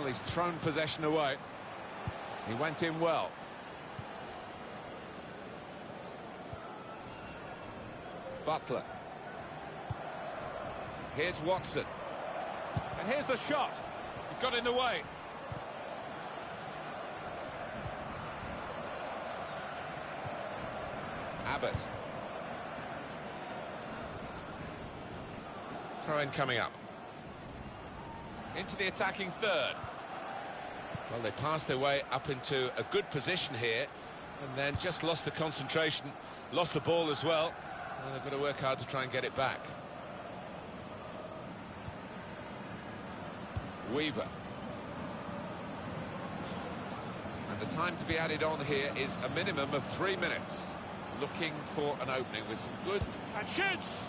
Well, he's thrown possession away. He went in well. Butler. Here's Watson. And here's the shot. It got in the way. Abbott. Throw-in coming up. Into the attacking third. Well, they passed their way up into a good position here, and then just lost the concentration, lost the ball as well, and they've got to work hard to try and get it back. Weaver. And the time to be added on here is a minimum of 3 minutes. Looking for an opening with some good... And shoots!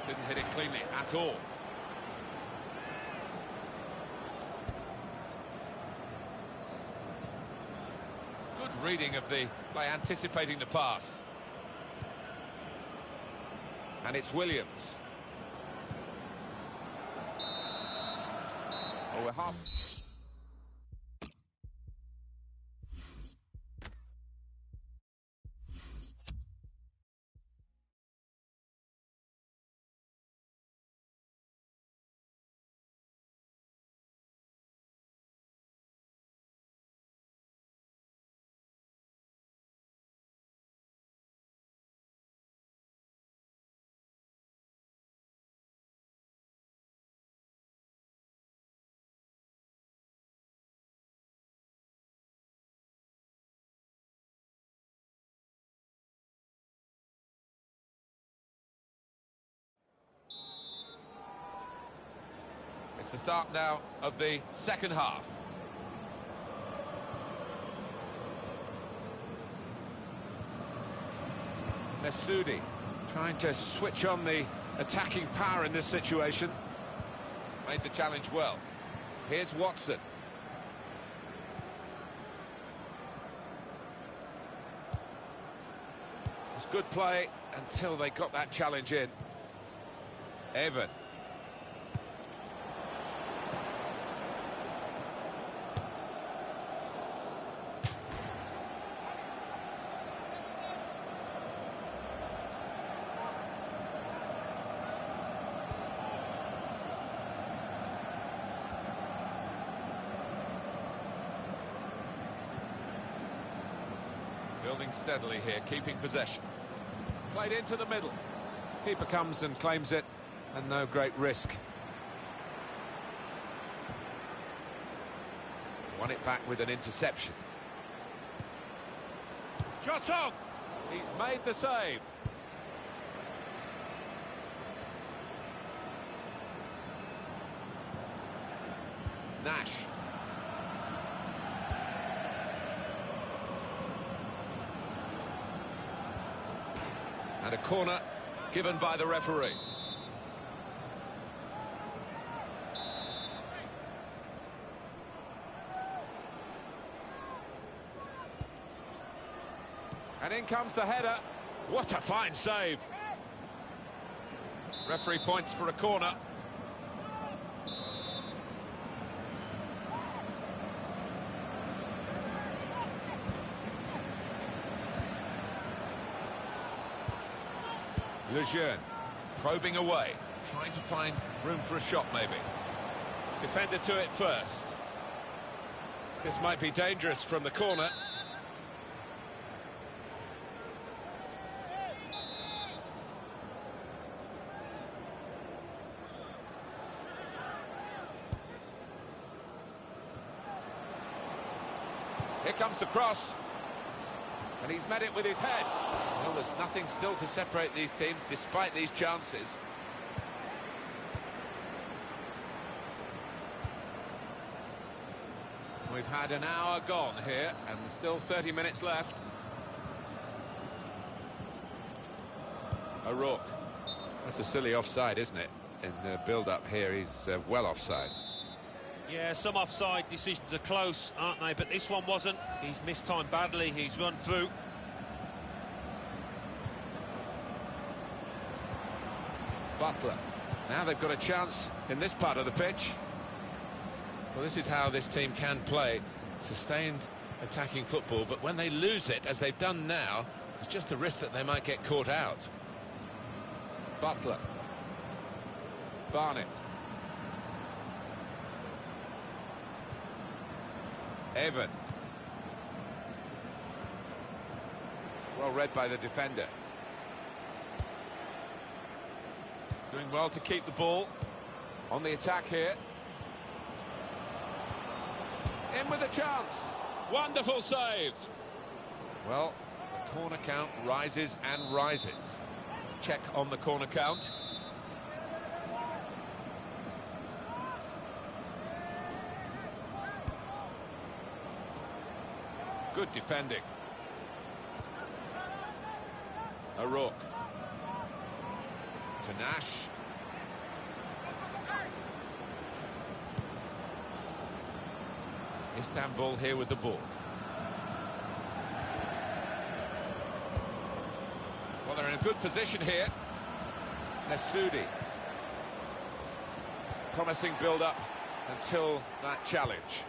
Didn't hit it cleanly at all. Good reading of the play, anticipating the pass. And it's Williams. Oh, we're half... It's the start now of the second half. Messoudi trying to switch on the attacking power in this situation. Made the challenge well. Here's Watson. It's good play until they got that challenge in. Evan. Building steadily here, keeping possession. Played into the middle. Keeper comes and claims it, and no great risk. Won it back with an interception. Shot on! He's made the save. Nash. And a corner given by the referee. And in comes the header. What a fine save. Referee points for a corner. Lejeune probing away, trying to find room for a shot maybe. Defender to it first. This might be dangerous from the corner. Here comes the cross. And he's met it with his head. Well, there's nothing still to separate these teams, despite these chances. We've had an hour gone here, and still 30 minutes left. O'Rourke. That's a silly offside, isn't it? In the build-up here, he's well offside. Yeah, some offside decisions are close, aren't they? But this one wasn't. He's mistimed badly. He's run through. Butler. Now they've got a chance in this part of the pitch. Well, this is how this team can play. Sustained attacking football, but when they lose it, as they've done now, it's just a risk that they might get caught out. Butler. Barnett. Evan. Well read by the defender. Doing well to keep the ball on the attack here. In with a chance. Wonderful save. Well, the corner count rises and rises. Check on the corner count. Good defending. O'Rourke. To Nash. Istanbul here with the ball. Well, they're in a good position here. Messoudi. Promising build-up until that challenge.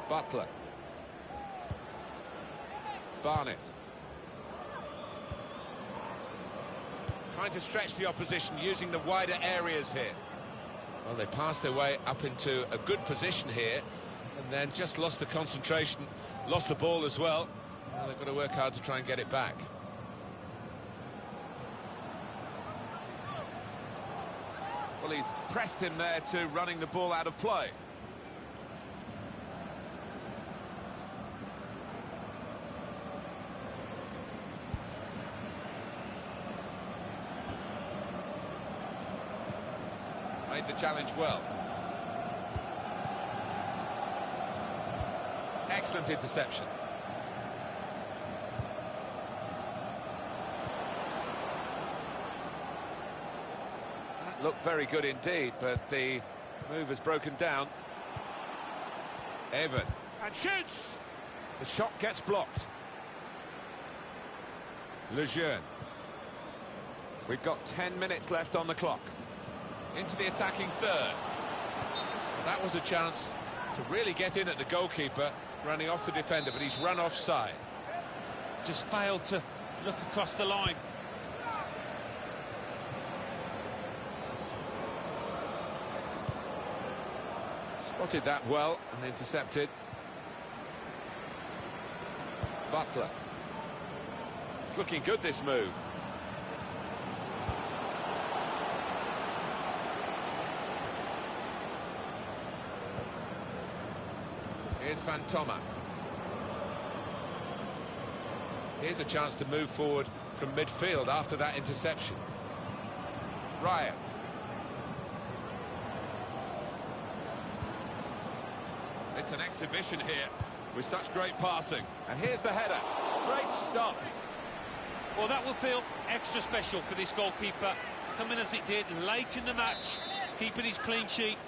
Butler. Barnett. Trying to stretch the opposition, using the wider areas here. Well, they passed their way up into a good position here, and then just lost the concentration, lost the ball as well. Well, they've got to work hard to try and get it back. Well, he's pressed him there to running the ball out of play. Made the challenge well. Excellent interception. That looked very good indeed, but the move has broken down. Evan. And shoots! The shot gets blocked. Lejeune. We've got 10 minutes left on the clock. Into the attacking third. That was a chance to really get in at the goalkeeper, running off the defender, but he's run offside. Just failed to look across the line. Spotted that well and intercepted. Butler. It's looking good, this move. Here's Fantoma. Here's a chance to move forward from midfield after that interception. Ryan. It's an exhibition here with such great passing. And here's the header. Great stop. Well, that will feel extra special for this goalkeeper, coming as it did late in the match, keeping his clean sheet.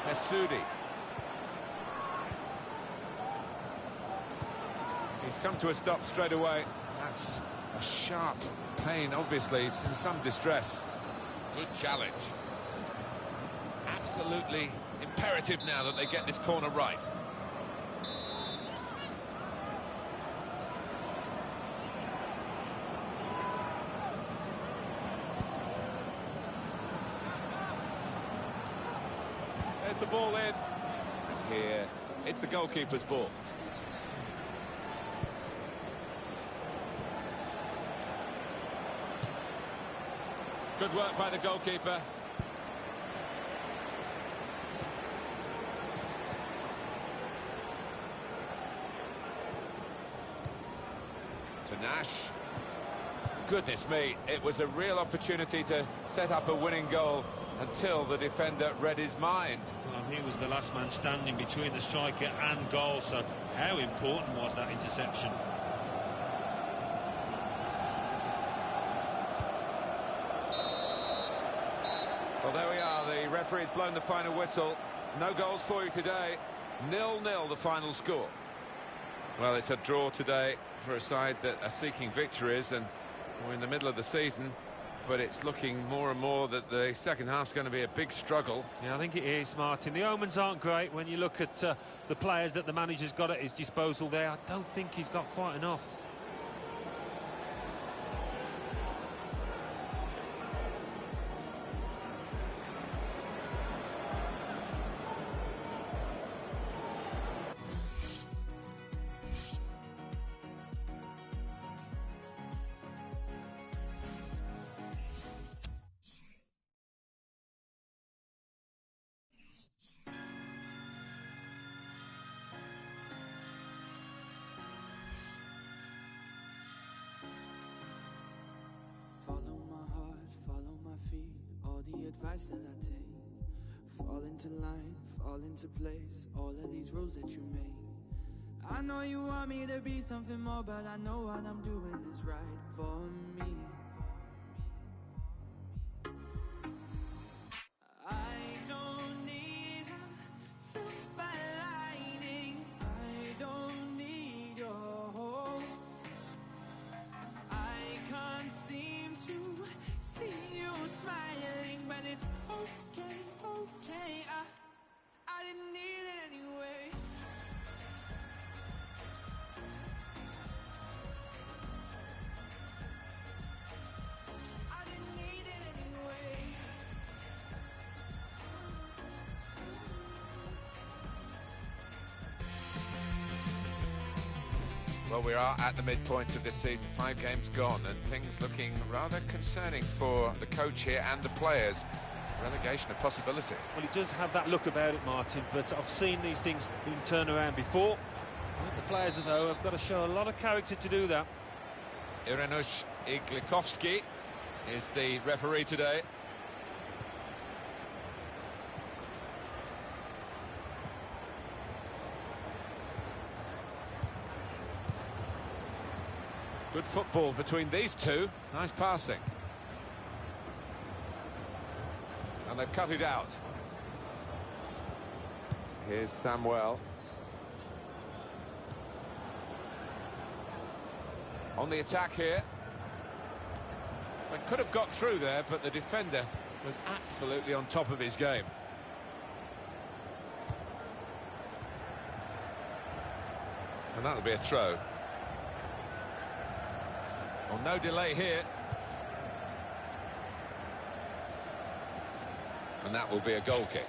Messoudi. He's come to a stop straight away. That's a sharp pain, obviously. He's in some distress. Good challenge. Absolutely imperative now that they get this corner right. There's the ball in. And here, it's the goalkeeper's ball. Good work by the goalkeeper. To Nash. Goodness me, it was a real opportunity to set up a winning goal until the defender read his mind. Well, he was the last man standing between the striker and goal, so how important was that interception? Well, there we are. The referee's blown the final whistle. No goals for you today. 0-0 the final score. Well, it's a draw today for a side that are seeking victories, and we're in the middle of the season, but it's looking more and more that the second half's going to be a big struggle. Yeah, I think it is, Martin. The omens aren't great when you look at the players that the manager's got at his disposal there. I don't think he's got quite enough. Follow my heart, follow my feet, all the advice that I take. Fall into line, fall into place, all of these rules that you make. I know you want me to be something more, but I know what I'm doing is right for me. I don't need a silver lining, I don't need your hope. I can't seem to see you smiling, but it's okay, okay. I didn't need it anyway. I didn't need it anyway. Well, we are at the midpoint of this season, 5 games gone, and things looking rather concerning for the coach here and the players. Relegation a possibility. Well, it does have that look about it, Martin, but I've seen these things being turned around before. I think the players, though, have got to show a lot of character to do that. Irenush Iglikovsky is the referee today. Good football between these two. Nice passing. And they've cut it out. Here's Samuel. On the attack here. They could have got through there, but the defender was absolutely on top of his game. And that'll be a throw. Well, no delay here. And that will be a goal kick.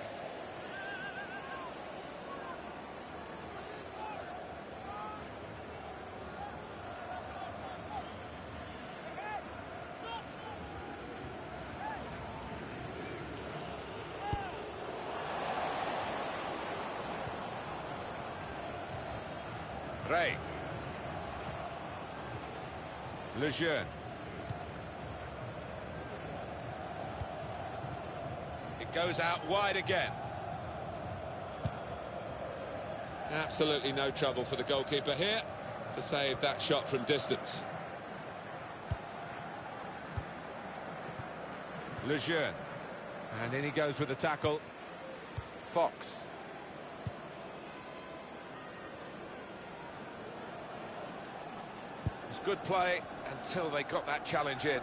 Ray. Lejeune. It goes out wide again. Absolutely no trouble for the goalkeeper here to save that shot from distance. Lejeune. And in he goes with the tackle. Fox. It's good play until they got that challenge in.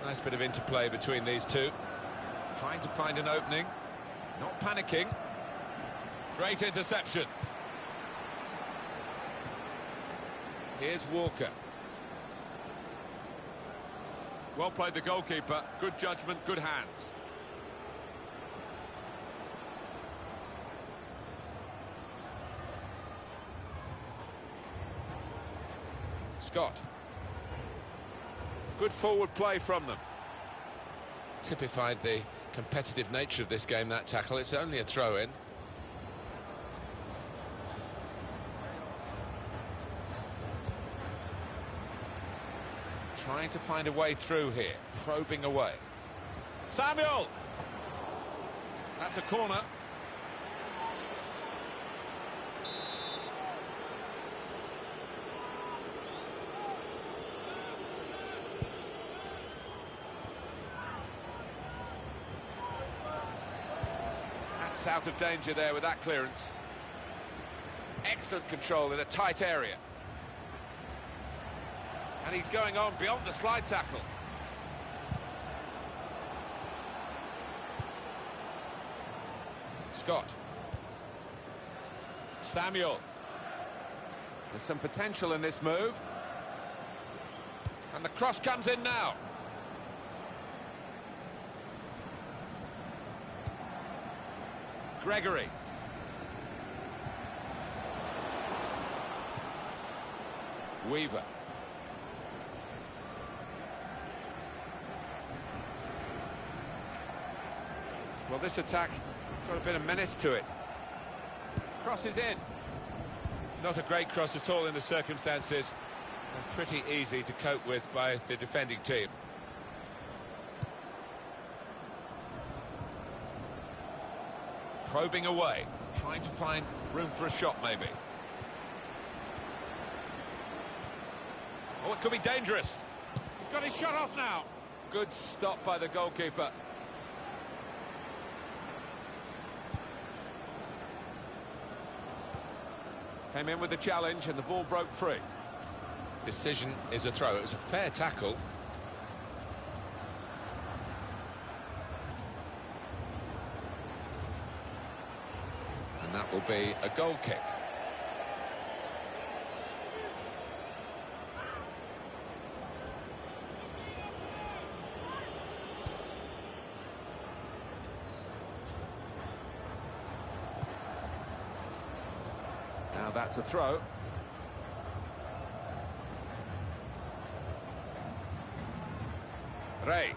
Nice bit of interplay between these two. Trying to find an opening. Not panicking. Great interception. Here's Walker. Well played, the goalkeeper. Good judgment, good hands. Scott. Good forward play from them. Typified the competitive nature of this game, that tackle. It's only a throw-in. Trying to find a way through here, probing away. Samuel! That's a corner. gets out of danger there with that clearance. Excellent control in a tight area. And he's going on beyond the slide tackle. Scott. Samuel. There's some potential in this move. And the cross comes in now. Gregory. Weaver. Well, this attack got a bit of menace to it. Cross is in. Not a great cross at all in the circumstances, and pretty easy to cope with by the defending team. Probing away, trying to find room for a shot maybe. Oh, it could be dangerous. He's got his shot off now. Good stop by the goalkeeper. Came in with the challenge and the ball broke free. Decision is a throw. It was a fair tackle. And that will be a goal kick. Now that's a throw. Ray.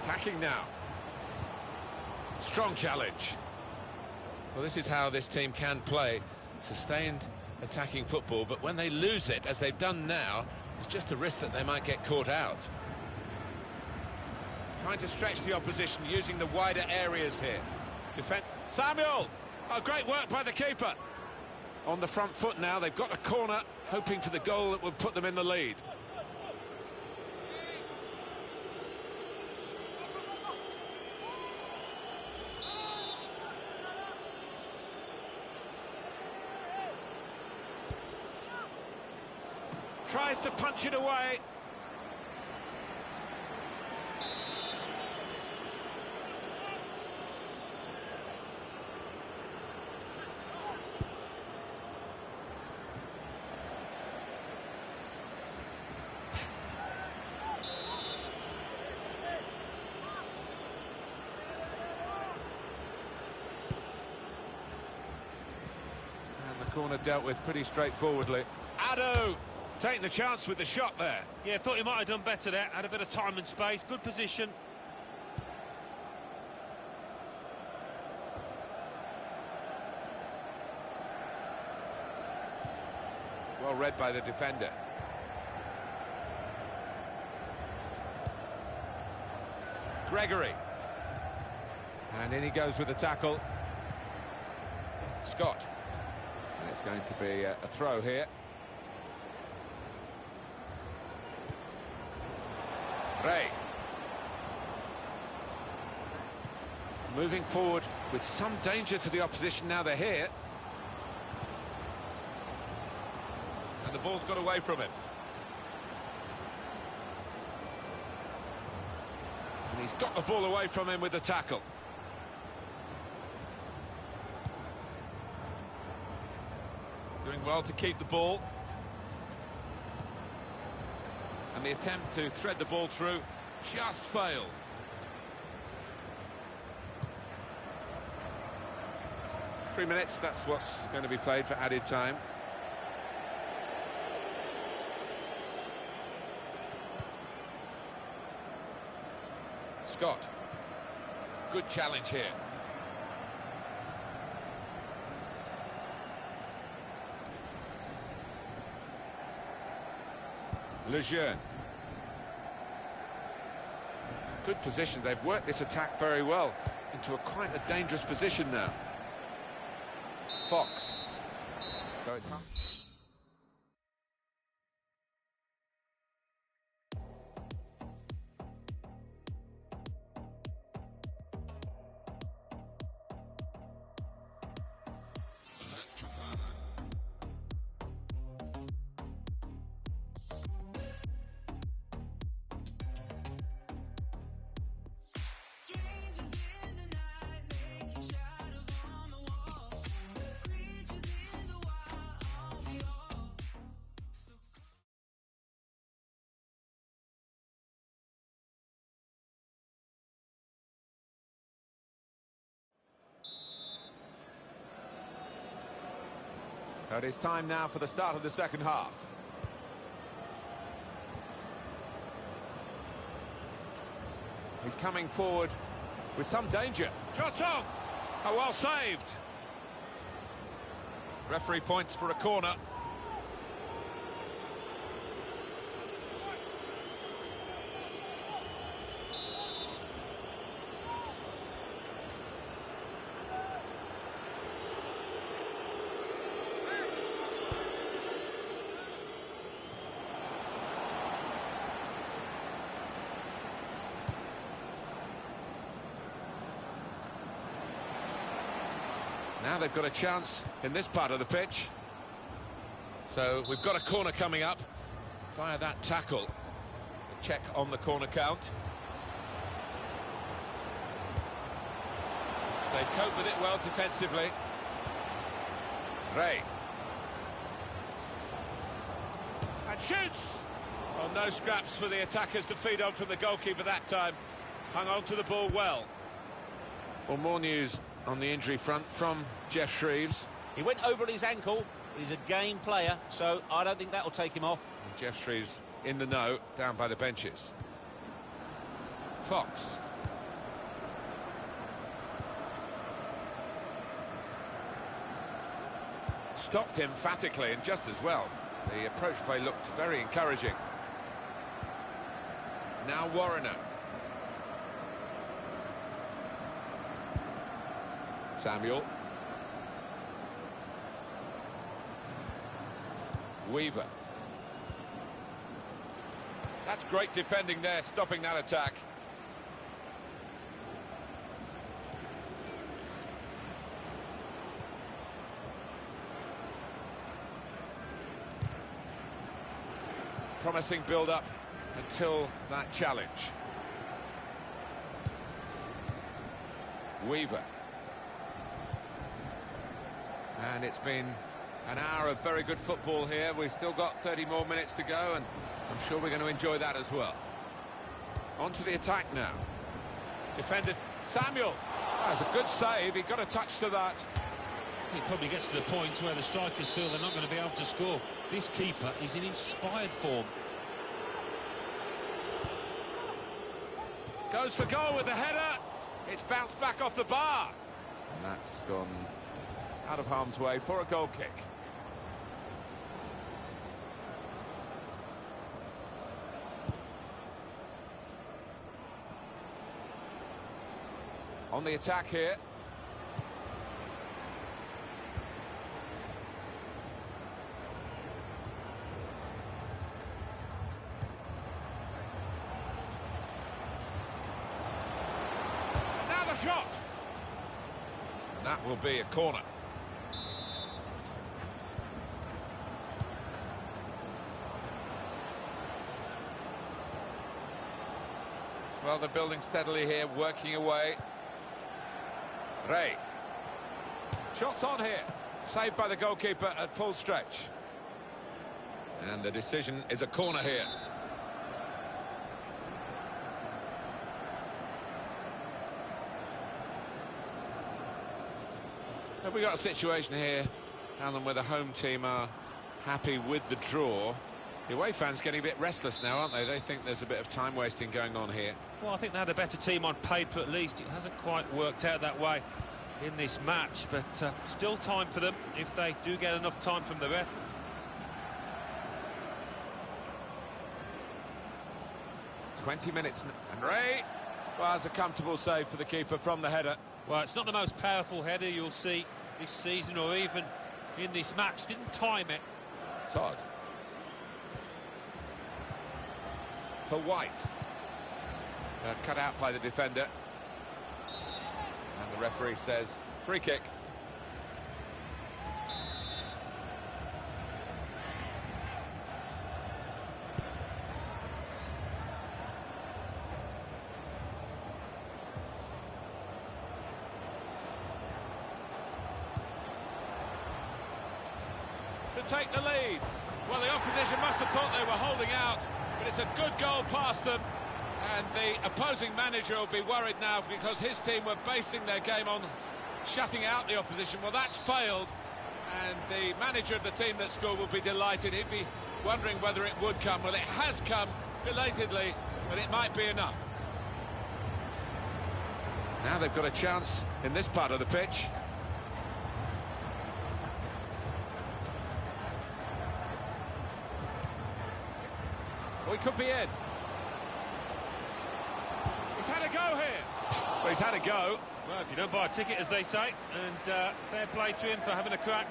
Attacking now. Strong challenge. Well, this is how this team can play. Sustained attacking football, but when they lose it, as they've done now, it's just a risk that they might get caught out. Trying to stretch the opposition, using the wider areas here. Samuel! Oh, great work by the keeper. On the front foot now, they've got a corner, hoping for the goal that will put them in the lead. Tries to punch it away. And the corner dealt with pretty straightforwardly. Addo! Taking the chance with the shot there. Yeah, thought he might have done better there. Had a bit of time and space. Good position. Well read by the defender. Gregory. And in he goes with the tackle. Scott. And it's going to be a throw here. Ray. Moving forward with some danger to the opposition now they're here. And the ball's got away from him. And he's got the ball away from him with the tackle. Doing well to keep the ball. And the attempt to thread the ball through just failed. Three minutes, that's what's going to be played for added time. Scott. Good challenge here. Lejeune. Good position. They've worked this attack very well into quite a dangerous position now. Fox. So it's So it is time now for the start of the second half. He's coming forward with some danger. Shot on! Oh, well saved. Referee points for a corner. Now they've got a chance in this part of the pitch. So we've got a corner coming up via that tackle. A check on the corner count. They cope with it well defensively. Ray. And shoots! Well, no scraps for the attackers to feed on from the goalkeeper that time. Hung on to the ball well. Well, more news on the injury front from Jeff Shreves. He went over his ankle. He's a game player, so I don't think that will take him off. And Jeff Shreves in the know, down by the benches. Fox. Stopped emphatically and just as well. The approach play looked very encouraging. Now Warrener. Samuel. Weaver. That's great defending there, stopping that attack. Promising build-up until that challenge. Weaver. And it's been an hour of very good football here. We've still got 30 more minutes to go, and I'm sure we're going to enjoy that as well. On to the attack now. Defended Samuel. That's a good save. He got a touch to that. It probably gets to the point where the strikers feel they're not going to be able to score. This keeper is in inspired form. Goes for goal with the header. It's bounced back off the bar. And that's gone out of harm's way for a goal kick. On the attack here. Now the shot. And that will be a corner. Well, they're building steadily here, working away. Ray. Shots on here. Saved by the goalkeeper at full stretch. And the decision is a corner here. Have we got a situation here, Alan, where the home team are happy with the draw? The away fans getting a bit restless now, aren't they? They think there's a bit of time wasting going on here. Well, I think they had a better team on paper at least. It hasn't quite worked out that way in this match, but still time for them if they do get enough time from the ref. "20 minutes, and Ray, well, that's a comfortable save for the keeper from the header. Well, it's not the most powerful header you'll see this season or even in this match. Didn't time it. Todd. For White. Cut out by the defender. And the referee says free kick. To take the lead. Well, the opposition must have thought they were holding out, but it's a good goal past them. And the opposing manager will be worried now because his team were basing their game on shutting out the opposition. Well, that's failed, And the manager of the team that scored will be delighted. He'd be wondering whether it would come. Well, it has come, belatedly, but it might be enough. Now they've got a chance in this part of the pitch. Well, he could be in. He's had a go here. Well, he's had a go. Well, if you don't buy a ticket, as they say, and fair play to him for having a crack.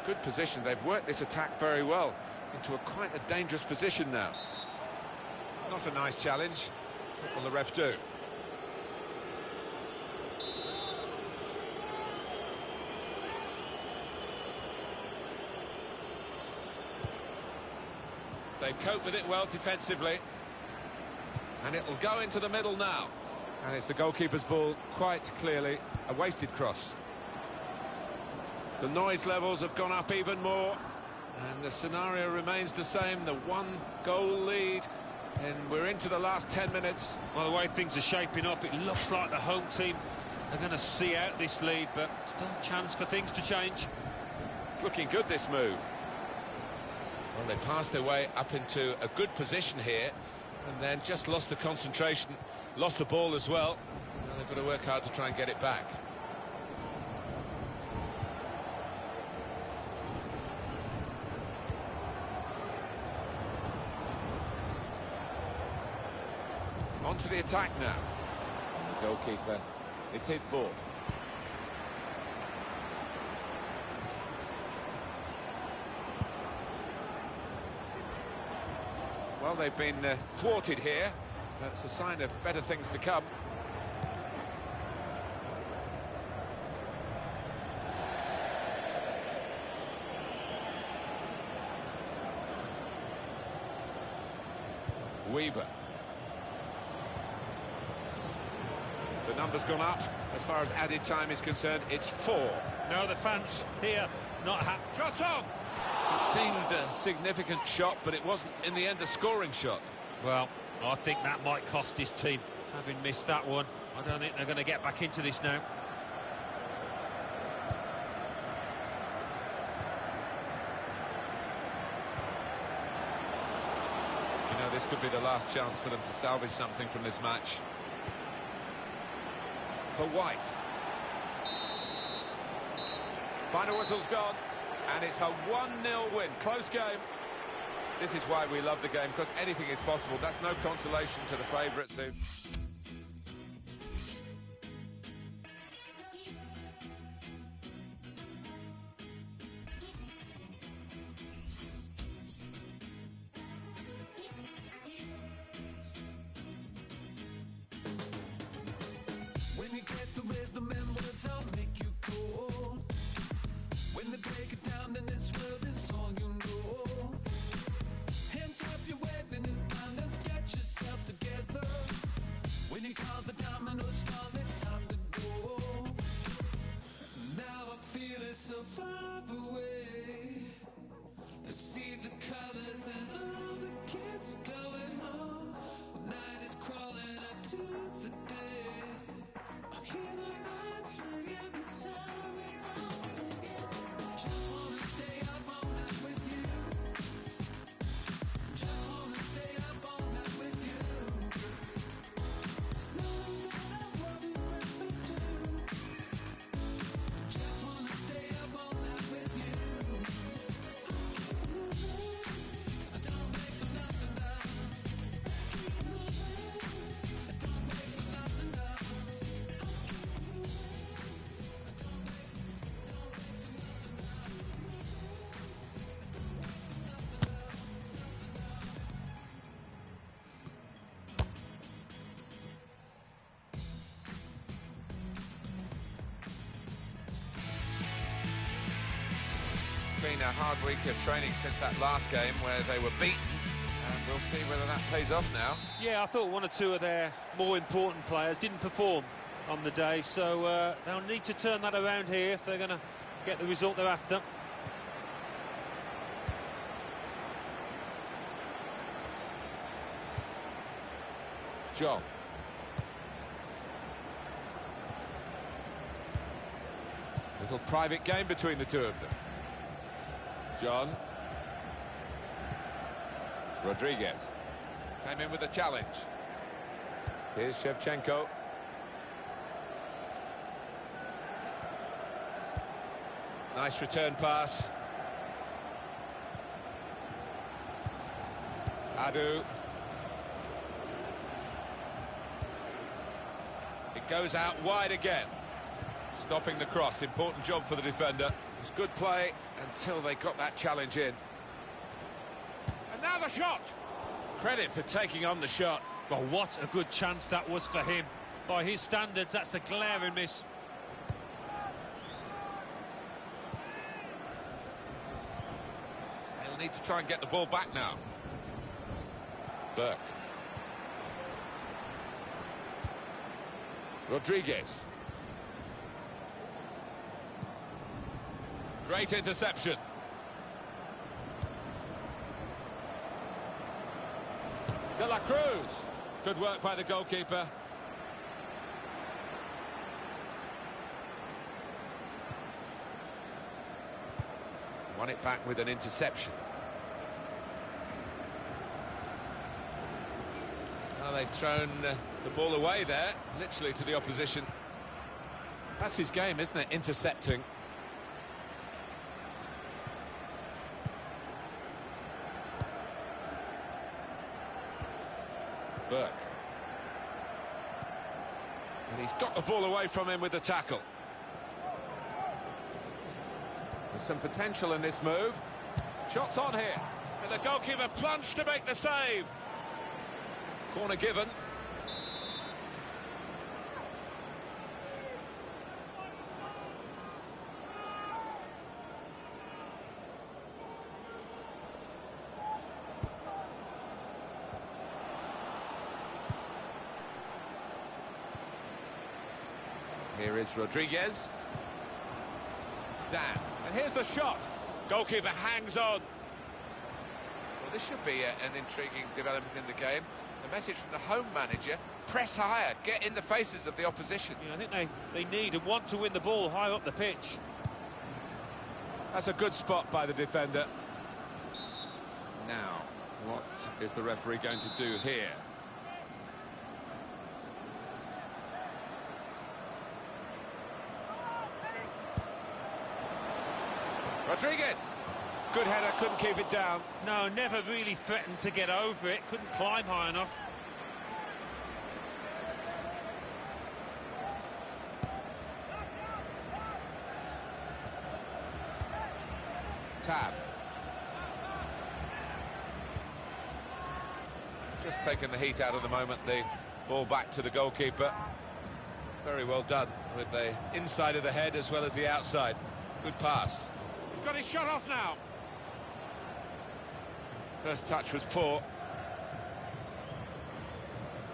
Good position. They've worked this attack very well into quite a dangerous position now. Not a nice challenge. What will the ref do? They've coped with it well defensively. And it'll go into the middle now. And it's the goalkeeper's ball, quite clearly a wasted cross. The noise levels have gone up even more. And the scenario remains the same, the one-goal lead. And we're into the last 10 minutes. Well, the way things are shaping up, it looks like the home team are going to see out this lead, but still a chance for things to change. It's looking good, this move. Well, they passed their way up into a good position here, and then just lost the concentration, lost the ball as well. Now they've got to work hard to try and get it back. On to the attack now. The goalkeeper, it's his ball. Well, they've been thwarted here. That's a sign of better things to come. Weaver. The number's gone up. As far as added time is concerned, it's 4. No, the fans here not happy. Shot on! It seemed a significant shot, but it wasn't, in the end, a scoring shot. Well, I think that might cost his team, having missed that one. I don't think they're going to get back into this now. You know, this could be the last chance for them to salvage something from this match. For White. Final whistle's gone, and it's a 1-0 win. Close game. This is why we love the game, because anything is possible. That's no consolation to the favourites who... When you get the rhythm and words, I'll make you cold. When they break it down, then this world is all you know. Hands up, you're waving and trying to get yourself together. When you call the dominoes fall, it's time to go. Now I feel it so far away. I see the colors and all the kids going home. Night is crawling up to the day. I hear the noise ringing, the sirens are singing. Just wanna stay up all night with you. Just wanna stay up all night with you. There's nothing that I wouldn't rather do. Just wanna stay up all night with you. I don't wait for nothing now. I don't wait for nothing now. It's been a hard week of training since that last game where they were beaten, and we'll see whether that pays off now. Yeah, I thought one or two of their more important players didn't perform on the day, so they'll need to turn that around here if they're going to get the result they're after. John. Little private game between the two of them. John. Rodriguez. Came in with a challenge. Here's Shevchenko. Nice return pass. Adu. It goes out wide again. Stopping the cross, important job for the defender. It was good play until they got that challenge in. And now the shot! Credit for taking on the shot. Well, what a good chance that was for him. By his standards, that's a glaring miss. They'll need to try and get the ball back now. Burke. Rodriguez. Great interception. De La Cruz. Good work by the goalkeeper. Won it back with an interception. Well, they've thrown the ball away there, literally to the opposition. That's his game, isn't it? Intercepting. Burke. And he's got the ball away from him with the tackle. There's some potential in this move. Shots on here. And the goalkeeper plunged to make the save. Corner given. Here is Rodriguez. Dan. And here's the shot. Goalkeeper hangs on. Well, this should be an intriguing development in the game. The message from the home manager, press higher, get in the faces of the opposition. Yeah, I think they need and want to win the ball high up the pitch. That's a good spot by the defender. Now, what is the referee going to do here? Rodriguez. Good header, couldn't keep it down. No, never really threatened to get over it. Couldn't climb high enough. Tab. Just taking the heat out of the moment. The ball back to the goalkeeper. Very well done with the inside of the head as well as the outside. Good pass. He's got his shot off now. First touch was poor.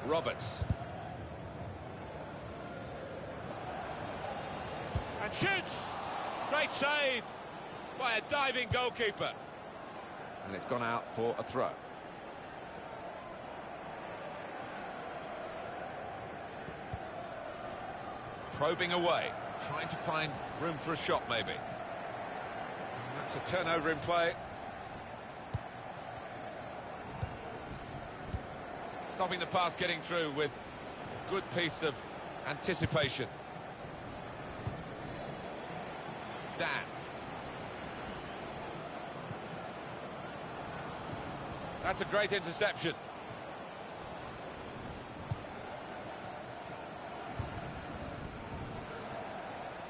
Roberts. And shoots! Great save by a diving goalkeeper. And it's gone out for a throw. Probing away, trying to find room for a shot maybe. And that's a turnover in play. Stopping the pass getting through with a good piece of anticipation. Dan. That's a great interception.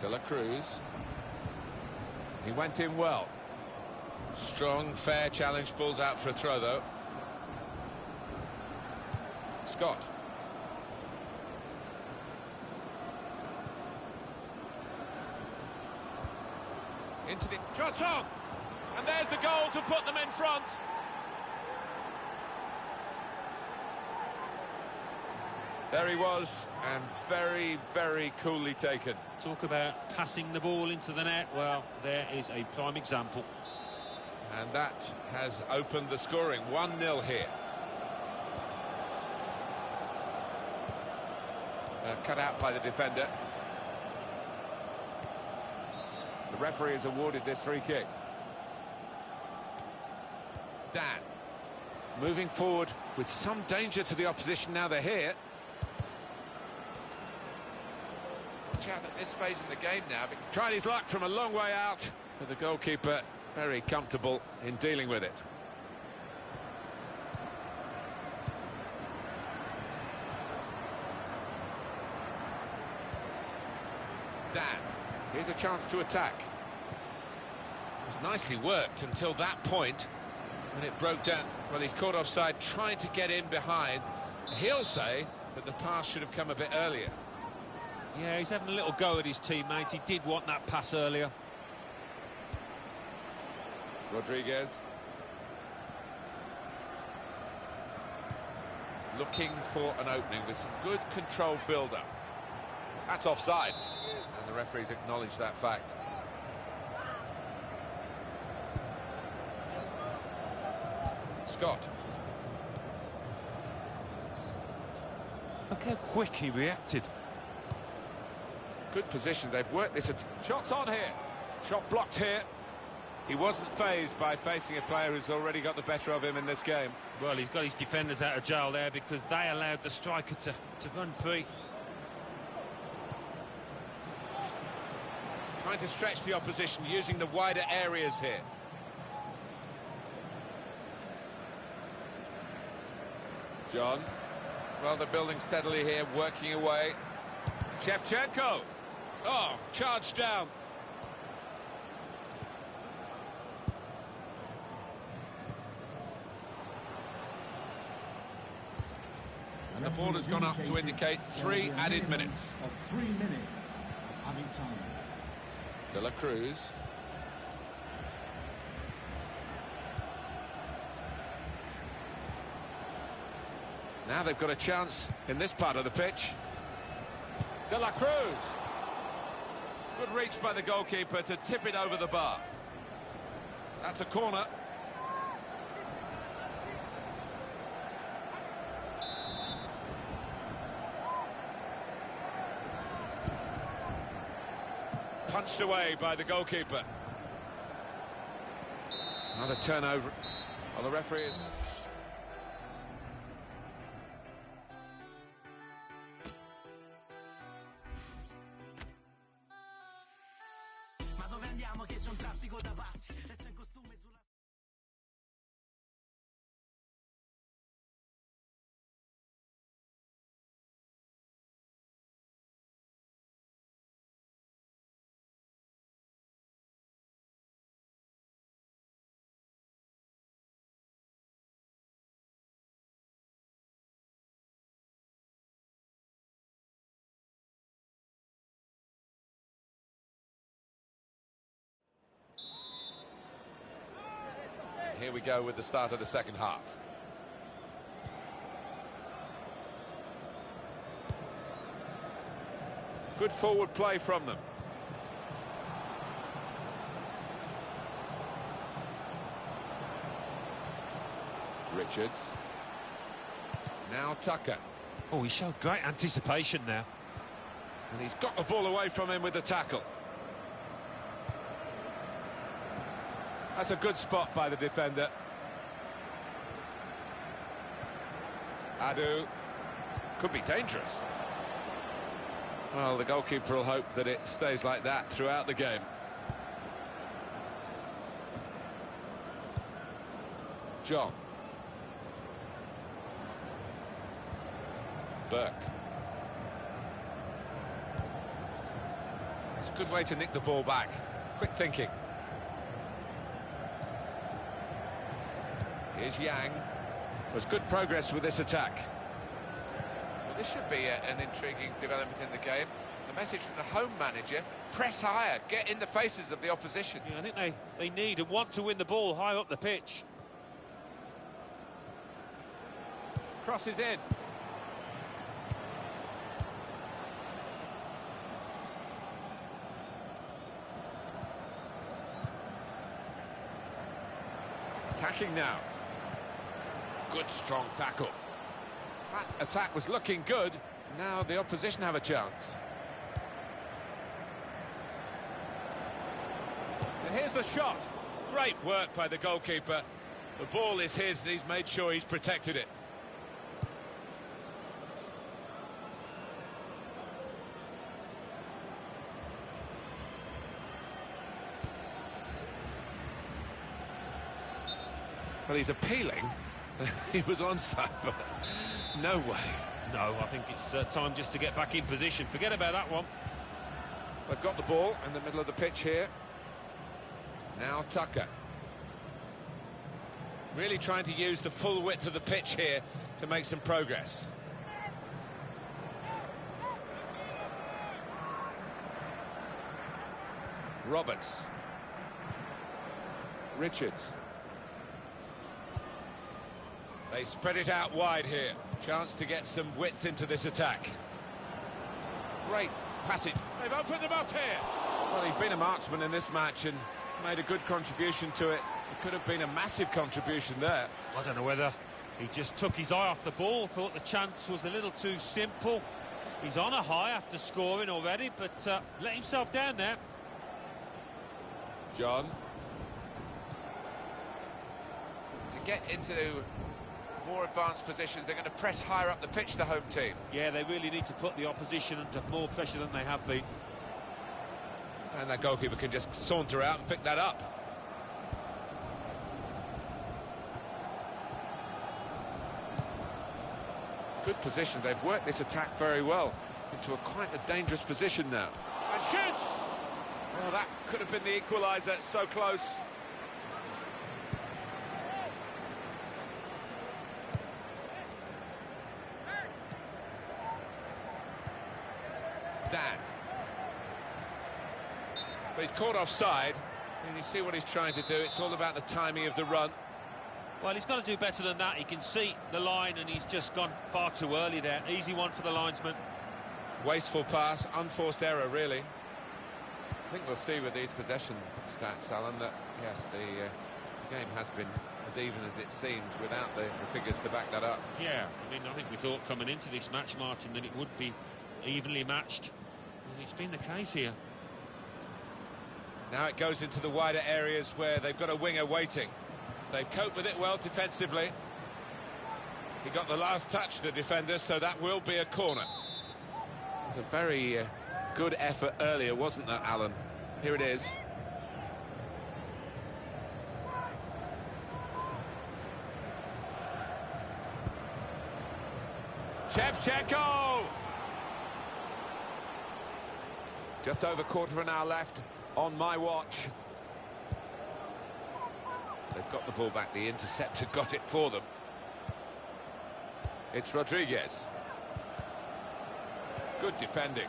De La Cruz. He went in well. Strong, fair challenge, balls out for a throw though. Scott. Into the... Shots on! And there's the goal to put them in front. There he was, and very, very coolly taken. Talk about passing the ball into the net. Well, there is a prime example. And that has opened the scoring. 1-0 here. cut out by the defender. The referee has awarded this free kick. Dan. Moving forward with some danger to the opposition now they're here. Watch out at this phase in the game now. Tried his luck from a long way out, but the goalkeeper very comfortable in dealing with it. Dan. Here's a chance to attack. It was nicely worked until that point when it broke down. Well, he's caught offside trying to get in behind. He'll say that the pass should have come a bit earlier. Yeah, he's having a little go at his teammate. He did want that pass earlier. Rodriguez. Looking for an opening with some good controlled build-up. That's offside. And the referees acknowledge that fact. Scott. Look how quick he reacted. Good position, they've worked this. Shots on here. Shot blocked here. He wasn't fazed by facing a player who's already got the better of him in this game. Well, he's got his defenders out of jail there because they allowed the striker to run free. Trying to stretch the opposition using the wider areas here. John. Well, they're building steadily here, working away. Shevchenko. Oh, charged down. And the ball has gone up to indicate 3 added minutes. Of 3 minutes of added time. De La Cruz. Now they've got a chance in this part of the pitch. De La Cruz. Good reach by the goalkeeper to tip it over the bar. That's a corner. Punched away by the goalkeeper. Another turnover. Well, the referee is... Here we go with the start of the second half. Good forward play from them. Richards. Now Tucker. Oh, he showed great anticipation now. And he's got the ball away from him with the tackle. That's a good spot by the defender. Adu. Could be dangerous. Well, the goalkeeper will hope that it stays like that throughout the game. John. Burke. It's a good way to nick the ball back. Quick thinking. Here's Yang. There's good progress with this attack. Well, this should be an intriguing development in the game. The message from the home manager, press higher, get in the faces of the opposition. Yeah, I think they need and want to win the ball high up the pitch. Crosses in. Attacking now. Good strong tackle. That attack was looking good, Now the opposition have a chance. And here's the shot. Great work by the goalkeeper. The ball is his, and he's made sure he's protected it. Well, he's appealing. He was onside, but no way. No, I think it's time just to get back in position. Forget about that one. They've got the ball in the middle of the pitch here. Now Tucker. Really trying to use the full width of the pitch here to make some progress. Roberts. Richards. They spread it out wide here. Chance to get some width into this attack. Great passage. They've opened them up here. Well, he's been a marksman in this match and made a good contribution to it. It could have been a massive contribution there. I don't know whether he just took his eye off the ball, thought the chance was a little too simple. He's on a high after scoring already, but let himself down there. John. To get into more advanced positions, they're going to press higher up the pitch, the home team. Yeah, they really need to put the opposition under more pressure than they have been. And that goalkeeper can just saunter out and pick that up. Good position. They've worked this attack very well into quite a dangerous position now. And shoots! Well, that could have been the equaliser. So close. Dan. But he's caught offside, and you see what he's trying to do. It's all about the timing of the run. Well, he's got to do better than that. He can see the line, and he's just gone far too early there. Easy one for the linesman. Wasteful pass, unforced error, really. I think we'll see with these possession stats, Alan, that, yes, the game has been as even as it seemed without the figures to back that up. Yeah, I mean, I think we thought coming into this match, Martin, that it would be evenly matched. And it's been the case here. Now it goes into the wider areas where they've got a winger waiting. They've coped with it well defensively. He got the last touch, the defender, so that will be a corner. It was a very good effort earlier, wasn't that, Alan? Here it is. Shevchenko! Just over quarter of an hour left on my watch. They've got the ball back. The interceptor got it for them. It's Rodriguez. Good defending.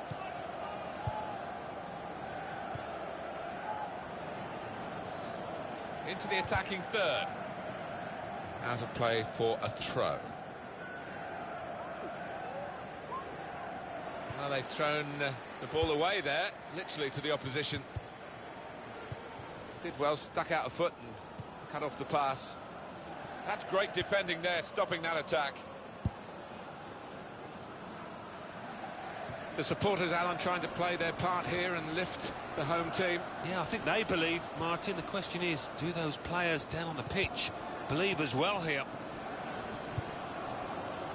Into the attacking third. Out of play for a throw. Well, they've thrown the ball away there, literally to the opposition. Did well, stuck out a foot and cut off the pass. That's great defending there, stopping that attack. The supporters, Alan, trying to play their part here and lift the home team. Yeah, I think they believe, Martin. The question is, do those players down on the pitch believe as well here?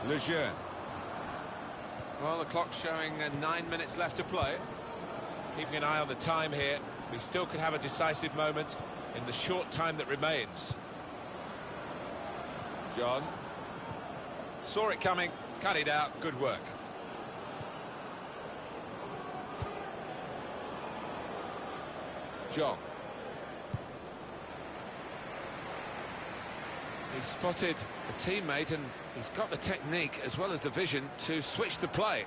Lejeune. Well, the clock's showing 9 minutes left to play. Keeping an eye on the time here. We still could have a decisive moment in the short time that remains. John. Saw it coming, cut it out, good work. John. He spotted a teammate and he's got the technique as well as the vision to switch the play.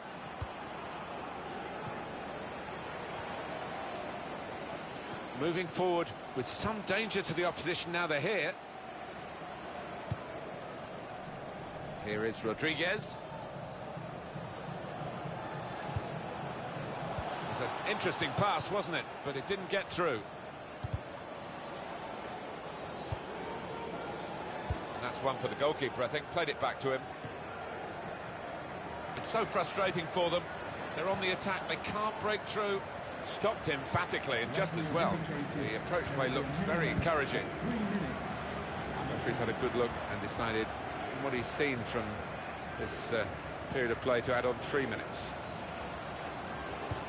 Moving forward with some danger to the opposition now they're here. Here is Rodriguez. It was an interesting pass, wasn't it? But it didn't get through. And that's one for the goalkeeper, I think. Played it back to him. It's so frustrating for them. They're on the attack, they can't break through. Stopped emphatically and just as well. The approach play looked very encouraging. 3 minutes. Referee's had a good look and decided from what he's seen from this period of play to add on 3 minutes.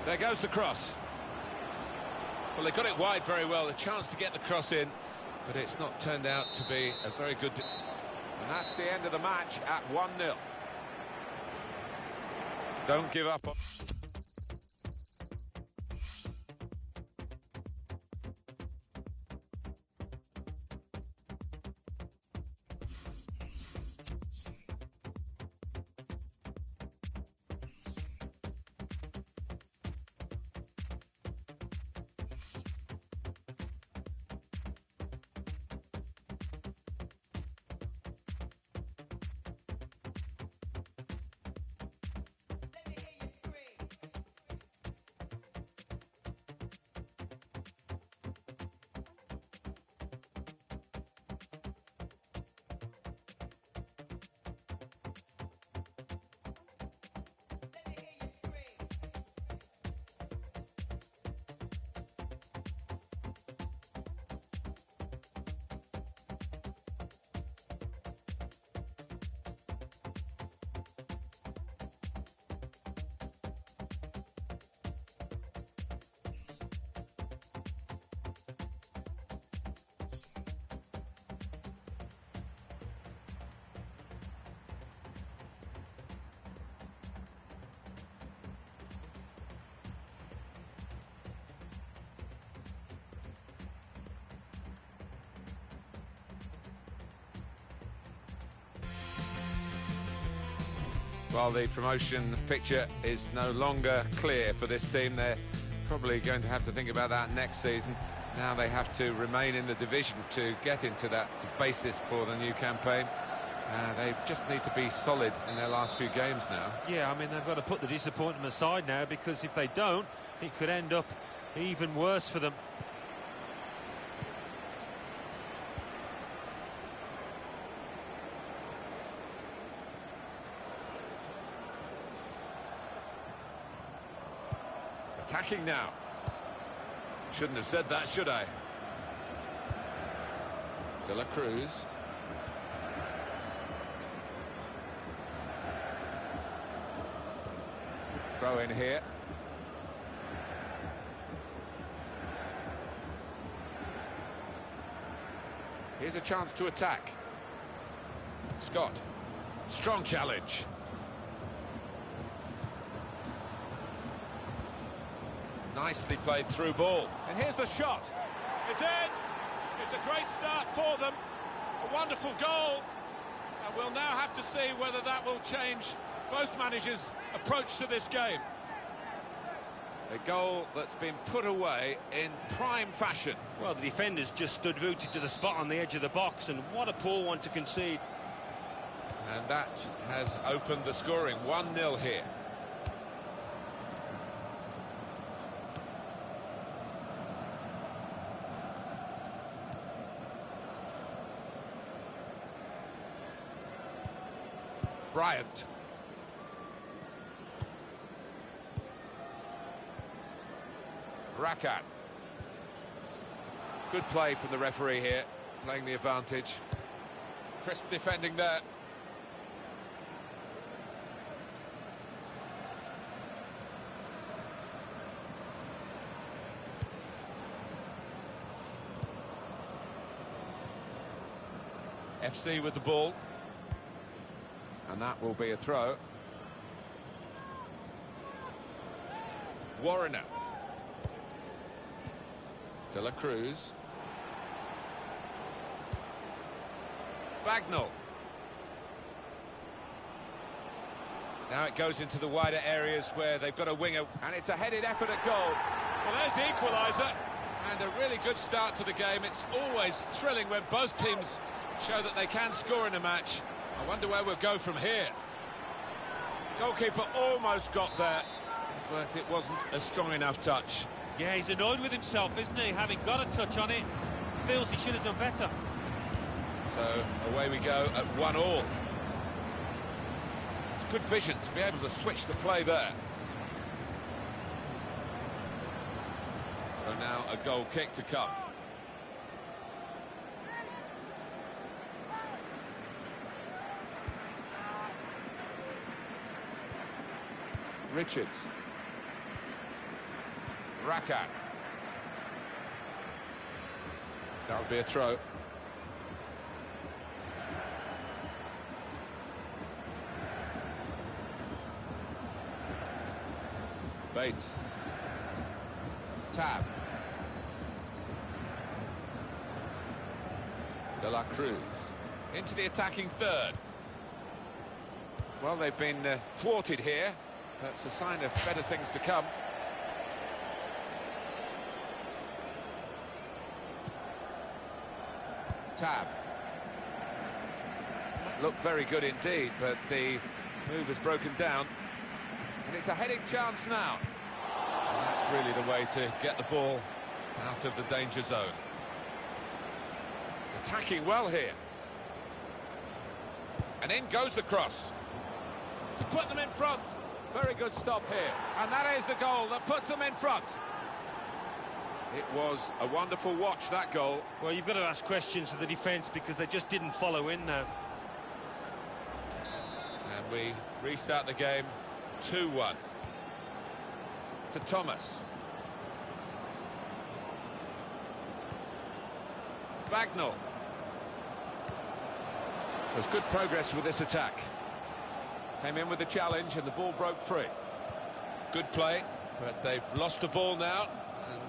There goes the cross. Well, they got it wide very well, a chance to get the cross in, but it's not turned out to be a very good... And that's the end of the match at 1-0. Don't give up on... While the promotion picture is no longer clear for this team, they're probably going to have to think about that next season. Now they have to remain in the division to get into that basis for the new campaign. They just need to be solid in their last few games now. Yeah, I mean, they've got to put the disappointment aside now, because if they don't, it could end up even worse for them. Attacking now. Shouldn't have said that, should I? De La Cruz. Throw in here. Here's a chance to attack. Scott. Strong challenge. Nicely played through ball. And here's the shot. It's in. It's a great start for them. A wonderful goal. And we'll now have to see whether that will change both managers' approach to this game. A goal that's been put away in prime fashion. Well, the defenders just stood rooted to the spot on the edge of the box, and what a poor one to concede. And that has opened the scoring. 1-0 here. Bryant. Rakat. Good play from the referee here, playing the advantage. Crisp defending there. FC with the ball. And that will be a throw. Warrener. De La Cruz. Bagnall. Now it goes into the wider areas where they've got a winger. And it's a headed effort at goal. Well, there's the equaliser. And a really good start to the game. It's always thrilling when both teams show that they can score in a match. I wonder where we'll go from here. Goalkeeper almost got there, but it wasn't a strong enough touch. Yeah, he's annoyed with himself, isn't he? Having got a touch on it, feels he should have done better. So away we go at 1-1. Good vision to be able to switch the play there. So now a goal kick to come. Richards. Rakat. That would be a throw. Bates. Tab. De La Cruz. Into the attacking third. Well, they've been thwarted here. That's a sign of better things to come. Tab. Looked very good indeed, but the move has broken down. And it's a heading chance now. And that's really the way to get the ball out of the danger zone. Attacking well here. And in goes the cross. To put them in front. Very good stop here. And that is the goal that puts them in front. It was a wonderful watch, that goal. Well, you've got to ask questions of the defence because they just didn't follow in now. And we restart the game 2-1. To Thomas. Bagnall. There's good progress with this attack. Came in with the challenge and the ball broke free. Good play, but they've lost the ball now.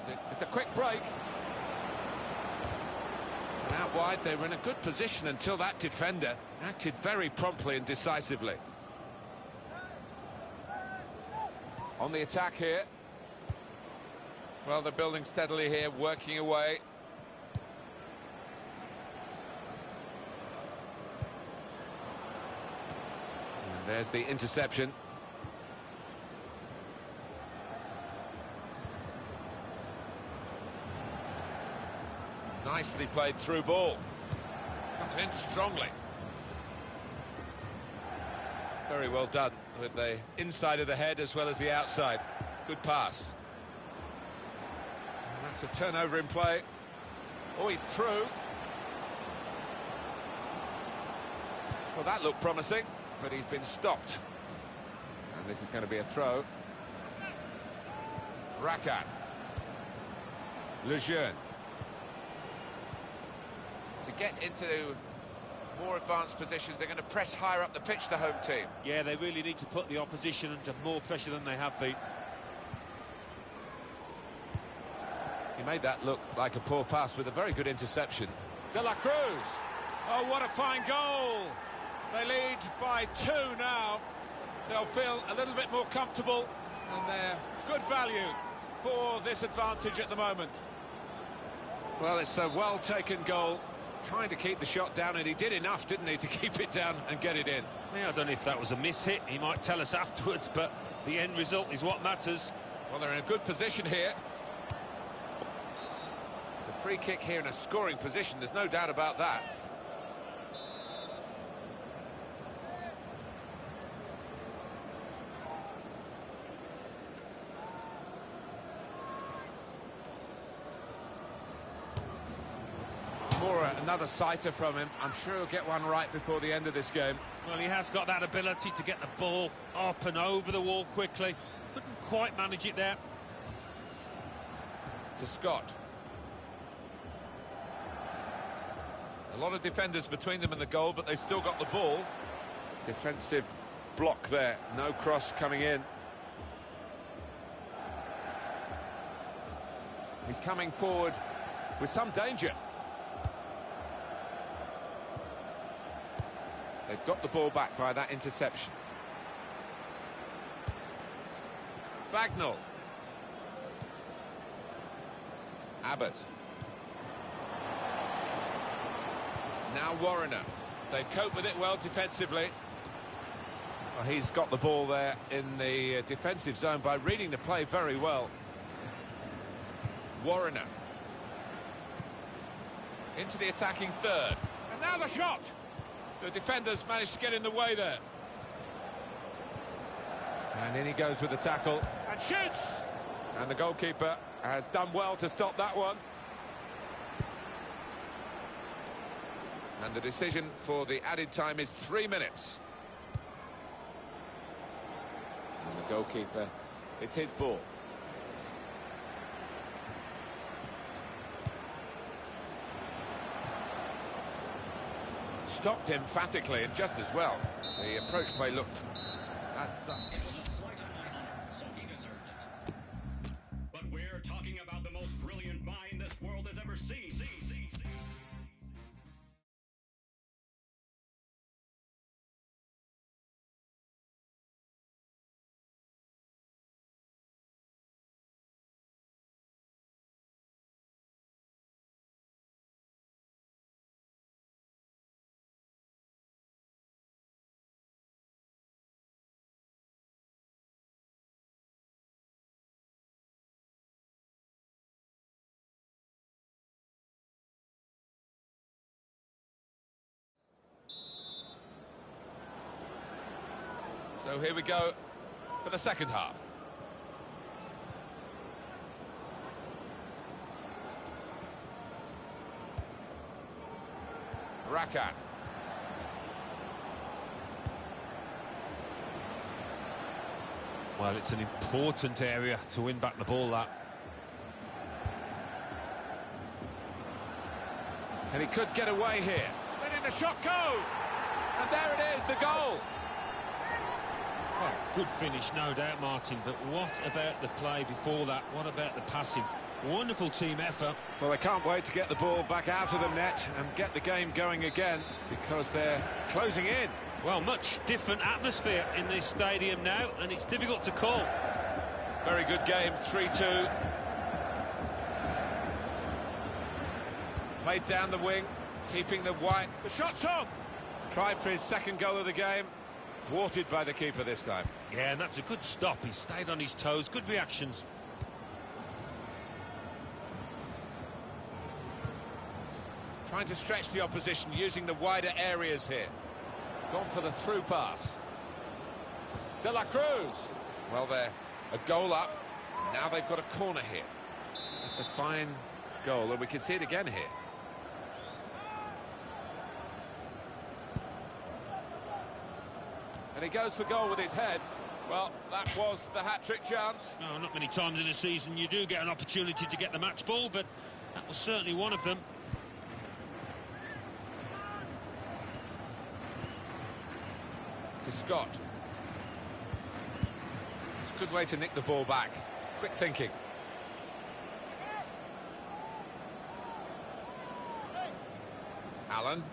And it's a quick break. And out wide, they were in a good position until that defender acted very promptly and decisively. On the attack here. Well, they're building steadily here, working away. And there's the interception. Nicely played through ball. Comes in strongly. Very well done with the inside of the head as well as the outside. Good pass. And that's a turnover in play. Oh, he's through. Well, that looked promising, but he's been stopped. And this is going to be a throw. Rakat. Lejeune. To get into more advanced positions, they're going to press higher up the pitch, the home team. Yeah, they really need to put the opposition under more pressure than they have been. He made that look like a poor pass with a very good interception. De La Cruz. Oh, what a fine goal. They lead by 2 now. They'll feel a little bit more comfortable, and they're good value for this advantage at the moment. Well, it's a well-taken goal. Trying to keep the shot down, and he did enough, didn't he, to keep it down and get it in. Yeah, I don't know if that was a miss-hit. He might tell us afterwards, but the end result is what matters. Well, they're in a good position here. It's a free kick here in a scoring position, there's no doubt about that. Another sighter from him. I'm sure he'll get one right before the end of this game. Well, he has got that ability to get the ball up and over the wall quickly. Couldn't quite manage it there. To Scott. A lot of defenders between them and the goal, but they still got the ball. Defensive block there. No cross coming in. He's coming forward with some danger. They've got the ball back by that interception. Bagnall. Abbott. Now Warrener. They've coped with it well defensively. Well, he's got the ball there in the defensive zone by reading the play very well. Warrener. Into the attacking third. And now the shot! The defenders managed to get in the way there. And in he goes with the tackle. And shoots! And the goalkeeper has done well to stop that one. And the decision for the added time is 3 minutes. And the goalkeeper, it's his ball. Stopped emphatically and just as well. The approach play looked as such. But we're talking about the most brilliant mind this world has ever seen. So here we go for the second half. Rakan. Well, it's an important area to win back the ball, that. And he could get away here. Letting the shot go! And there it is, the goal! Well, good finish, no doubt, Martin, but what about the play before that? What about the passing? Wonderful team effort. Well, they can't wait to get the ball back out of the net and get the game going again, because they're closing in. Well, much different atmosphere in this stadium now, and it's difficult to call. Very good game, 3-2. Played down the wing, keeping the white. The shot's on! Tried for his second goal of the game. Thwarted by the keeper this time. Yeah, and that's a good stop. He stayed on his toes. Good reactions. Trying to stretch the opposition, using the wider areas here. Gone for the through pass. De La Cruz. Well, they're a goal up. Now they've got a corner here. It's a fine goal, and we can see it again here. And he goes for goal with his head. Well, that was the hat-trick chance. No, not many times in a season you do get an opportunity to get the match ball, but that was certainly one of them. To Scott. It's a good way to nick the ball back. Quick thinking. Allen.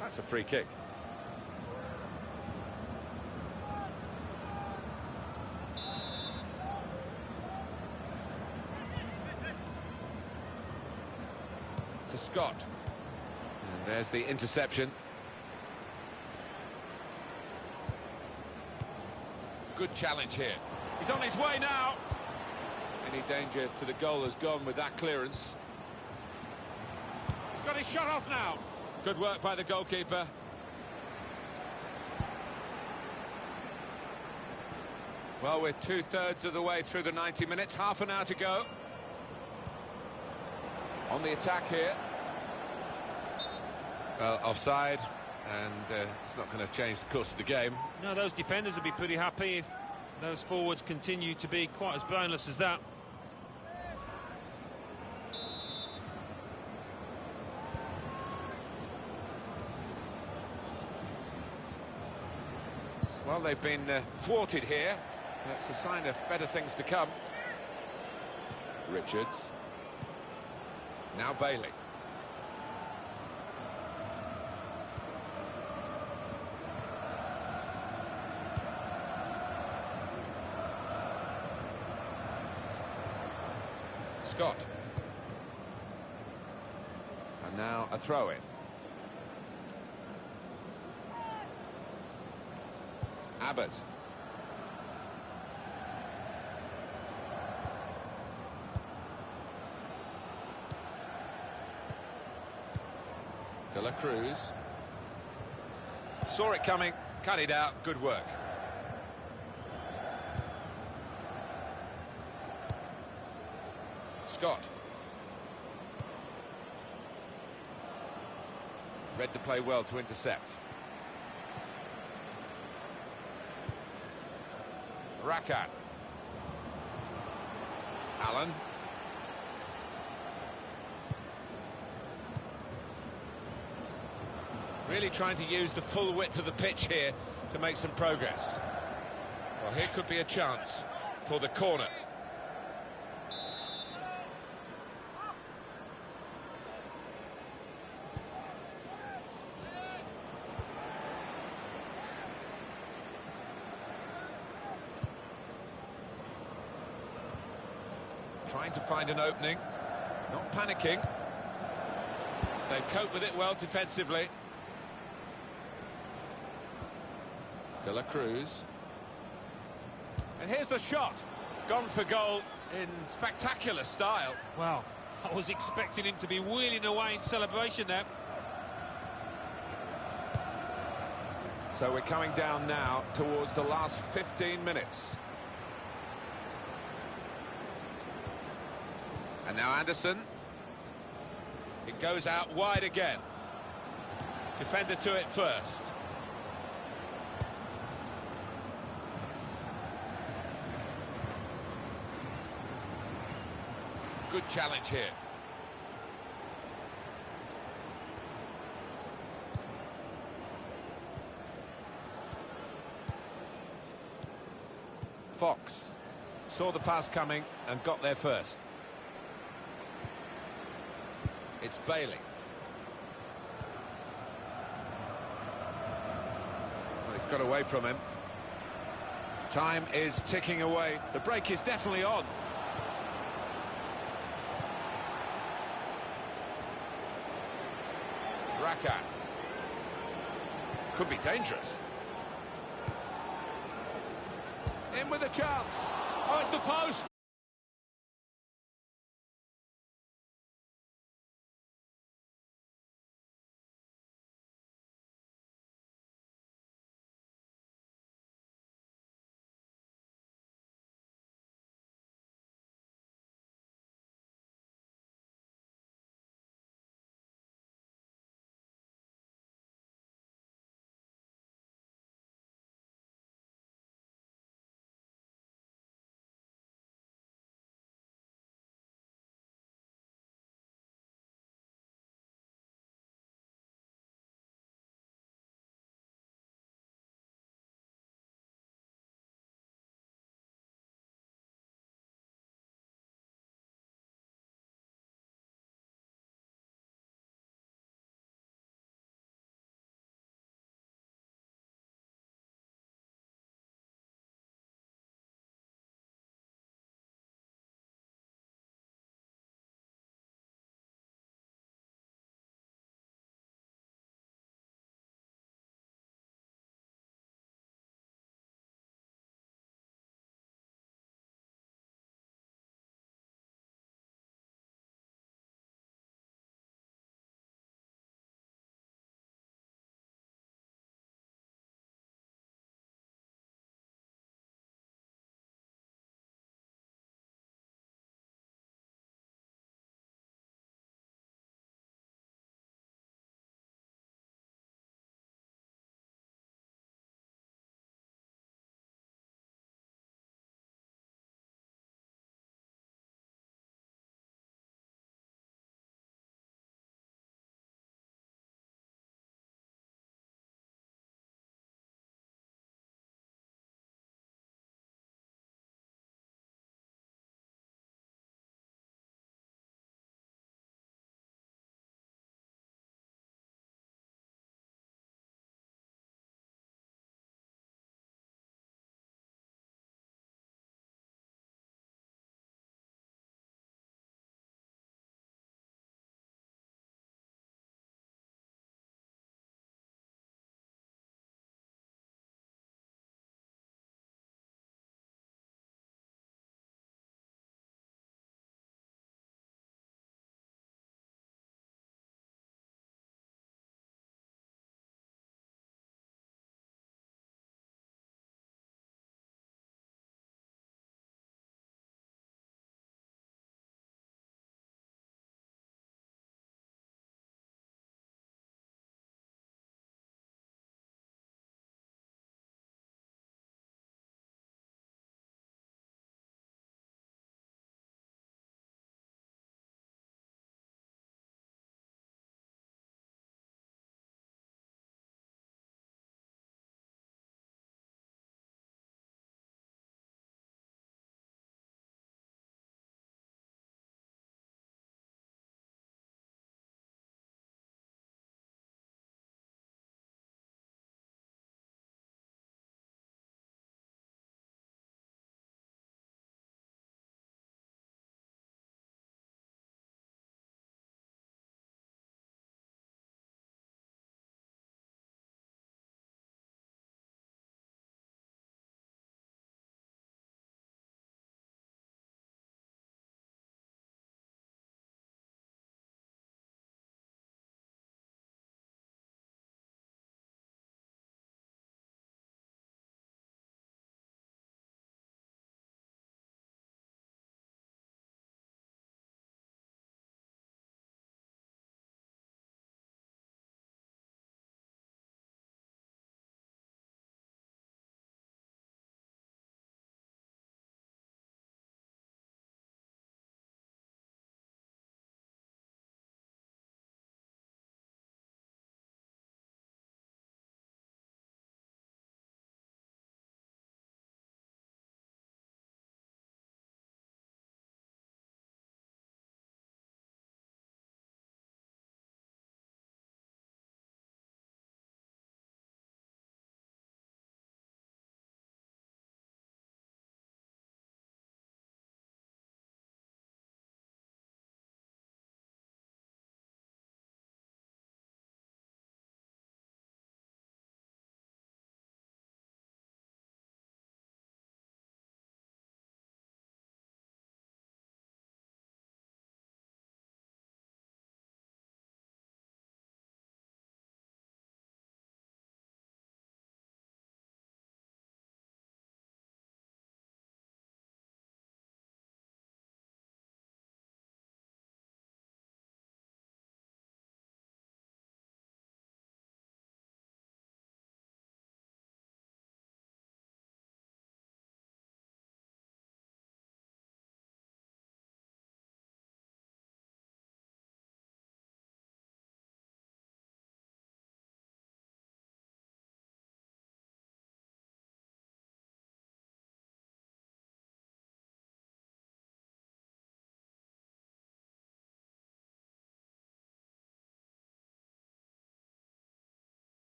That's a free kick. To Scott. And there's the interception. Good challenge here. He's on his way now. Any danger to the goal has gone with that clearance. He's got his shot off now. Good work by the goalkeeper. Well, we're 2/3 of the way through the 90 minutes, half an hour to go. On the attack here. Well, offside, and it's not going to change the course of the game. No, those defenders would be pretty happy if those forwards continue to be quite as boneless as that. Well, they've been thwarted here. That's a sign of better things to come. Richards. Now Bailey. Scott. And now a throw-in. Abbott. De La Cruz. Saw it coming, cut it out, good work. Scott. Read the play well to intercept. Rakat. Allen. Really trying to use the full width of the pitch here to make some progress. Well, here could be a chance for the corner. Trying to find an opening, not panicking. They've coped with it well defensively. De La Cruz. And here's the shot. Gone for goal in spectacular style. Well, I was expecting him to be wheeling away in celebration there. So we're coming down now towards the last 15 minutes. And now Anderson. It goes out wide again. Defender to it first. Good challenge here. Fox saw the pass coming and got there first. It's Bailey. Well, he's got away from him. Time is ticking away. The break is definitely on. Rakat. Could be dangerous. In with a chance. Oh, it's the post.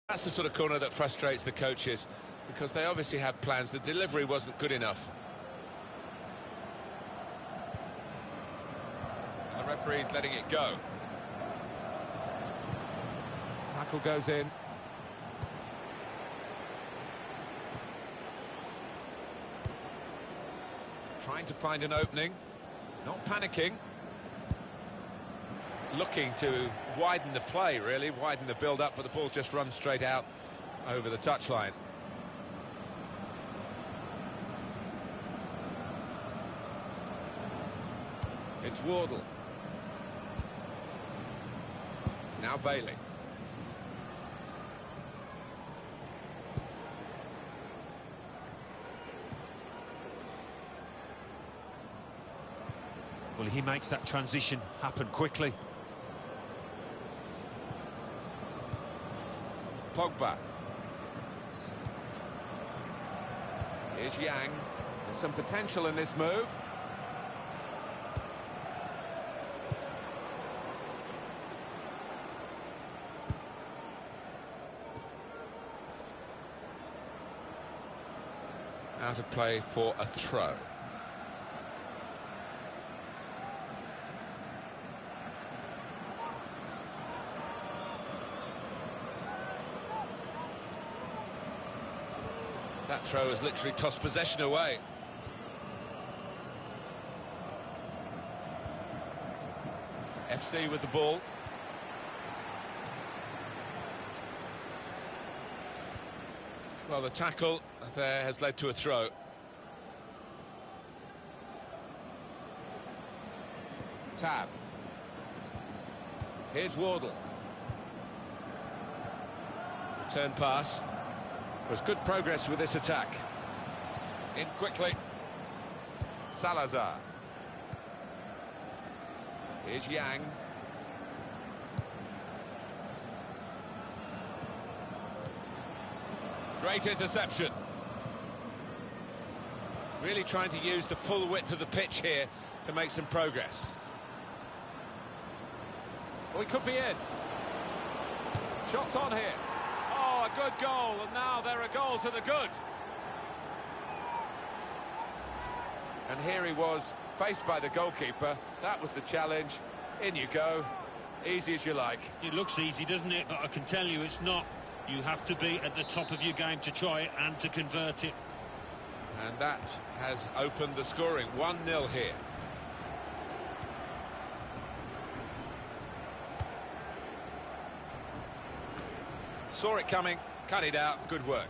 That's the sort of corner that frustrates the coaches, because they obviously had plans. The delivery wasn't good enough. And the referee's letting it go. Tackle goes in. Trying to find an opening, not panicking. Looking to widen the play, really, widen the build-up, but the ball's just run straight out over the touchline. It's Wardle. Now Bailey. Well, he makes that transition happen quickly. Pogba. Here's Yang. There's some potential in this move. Out of play for a throw. That throw has literally tossed possession away. FC with the ball. Well, the tackle there has led to a throw. Tab. Here's Wardle. Return pass. There's good progress with this attack. In quickly. Salazar. Here's Yang. Great interception. Really trying to use the full width of the pitch here to make some progress. Well, he could be in. Shots on here. Oh, a good goal, and now they're a goal to the good. And here he was, faced by the goalkeeper. That was the challenge. In you go. Easy as you like. It looks easy, doesn't it? But I can tell you it's not. You have to be at the top of your game to try it and to convert it. And that has opened the scoring. 1-0 here. Saw it coming, cut it out, good work.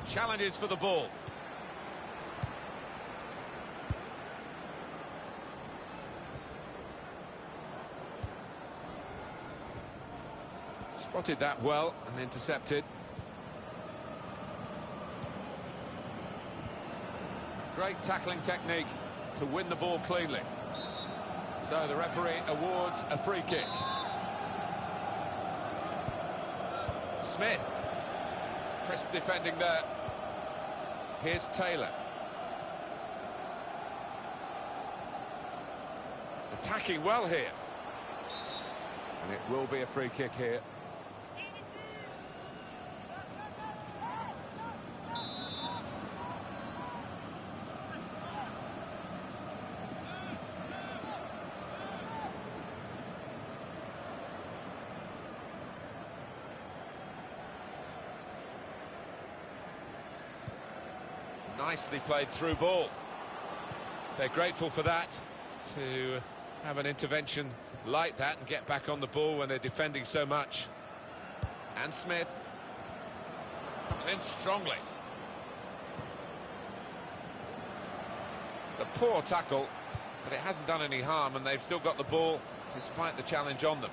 Challenges for the ball. Spotted that well and intercepted. Great tackling technique to win the ball cleanly. So the referee awards a free kick. Smith. Crisp defending there. Here's Taylor. Attacking well here. And it will be a free kick here. Nicely played through ball. They're grateful for that, to have an intervention like that and get back on the ball when they're defending so much. And Smith comes in strongly. It's a poor tackle, but it hasn't done any harm, and they've still got the ball despite the challenge on them.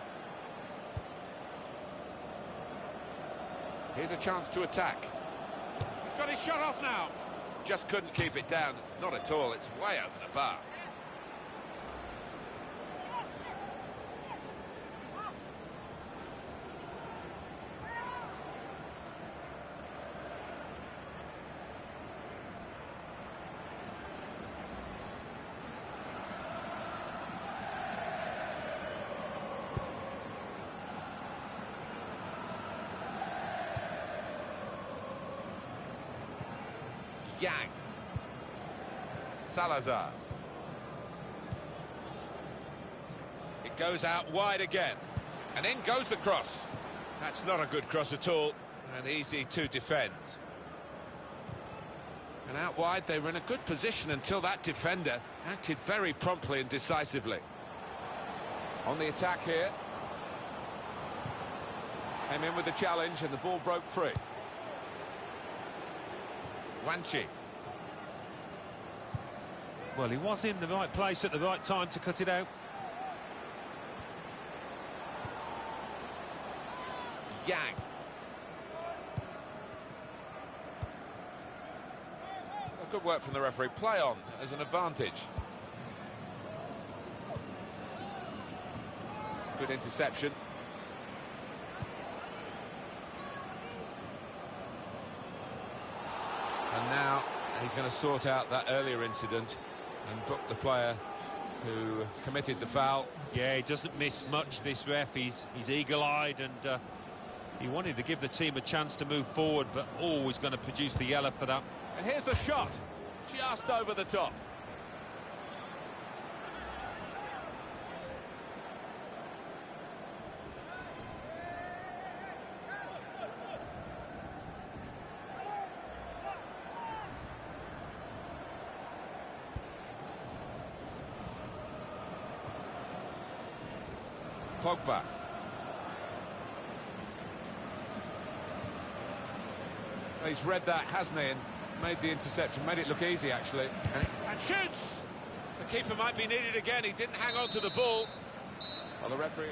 Here's a chance to attack. He's got his shot off now. Just couldn't keep it down. Not at all. It's way over the bar. Yang. Salazar. It goes out wide again. And in goes the cross. That's not a good cross at all, and easy to defend. And out wide, they were in a good position until that defender acted very promptly and decisively. On the attack here. Came in with the challenge and the ball broke free. Wanchi. Well, he was in the right place at the right time to cut it out. Yang. Well, good work from the referee. Play on as an advantage. Good interception. And now he's going to sort out that earlier incident and book the player who committed the foul. Yeah, he doesn't miss much, this ref. He's eagle-eyed, and he wanted to give the team a chance to move forward, but always going to produce the yellow for that. And here's the shot, just over the top. Pogba. He's read that, hasn't he, and made the interception, made it look easy, actually. And shoots! The keeper might be needed again, he didn't hang on to the ball. Well, the referee...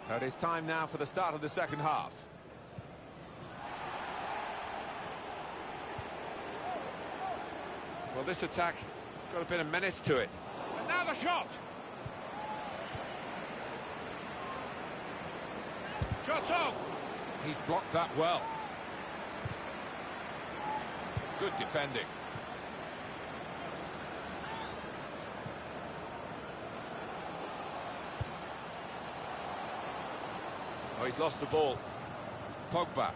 So it is time now for the start of the second half. Well, this attack has got a bit of menace to it. And now the shot! Shot's on! He's blocked that well. Good defending. Oh, he's lost the ball. Pogba.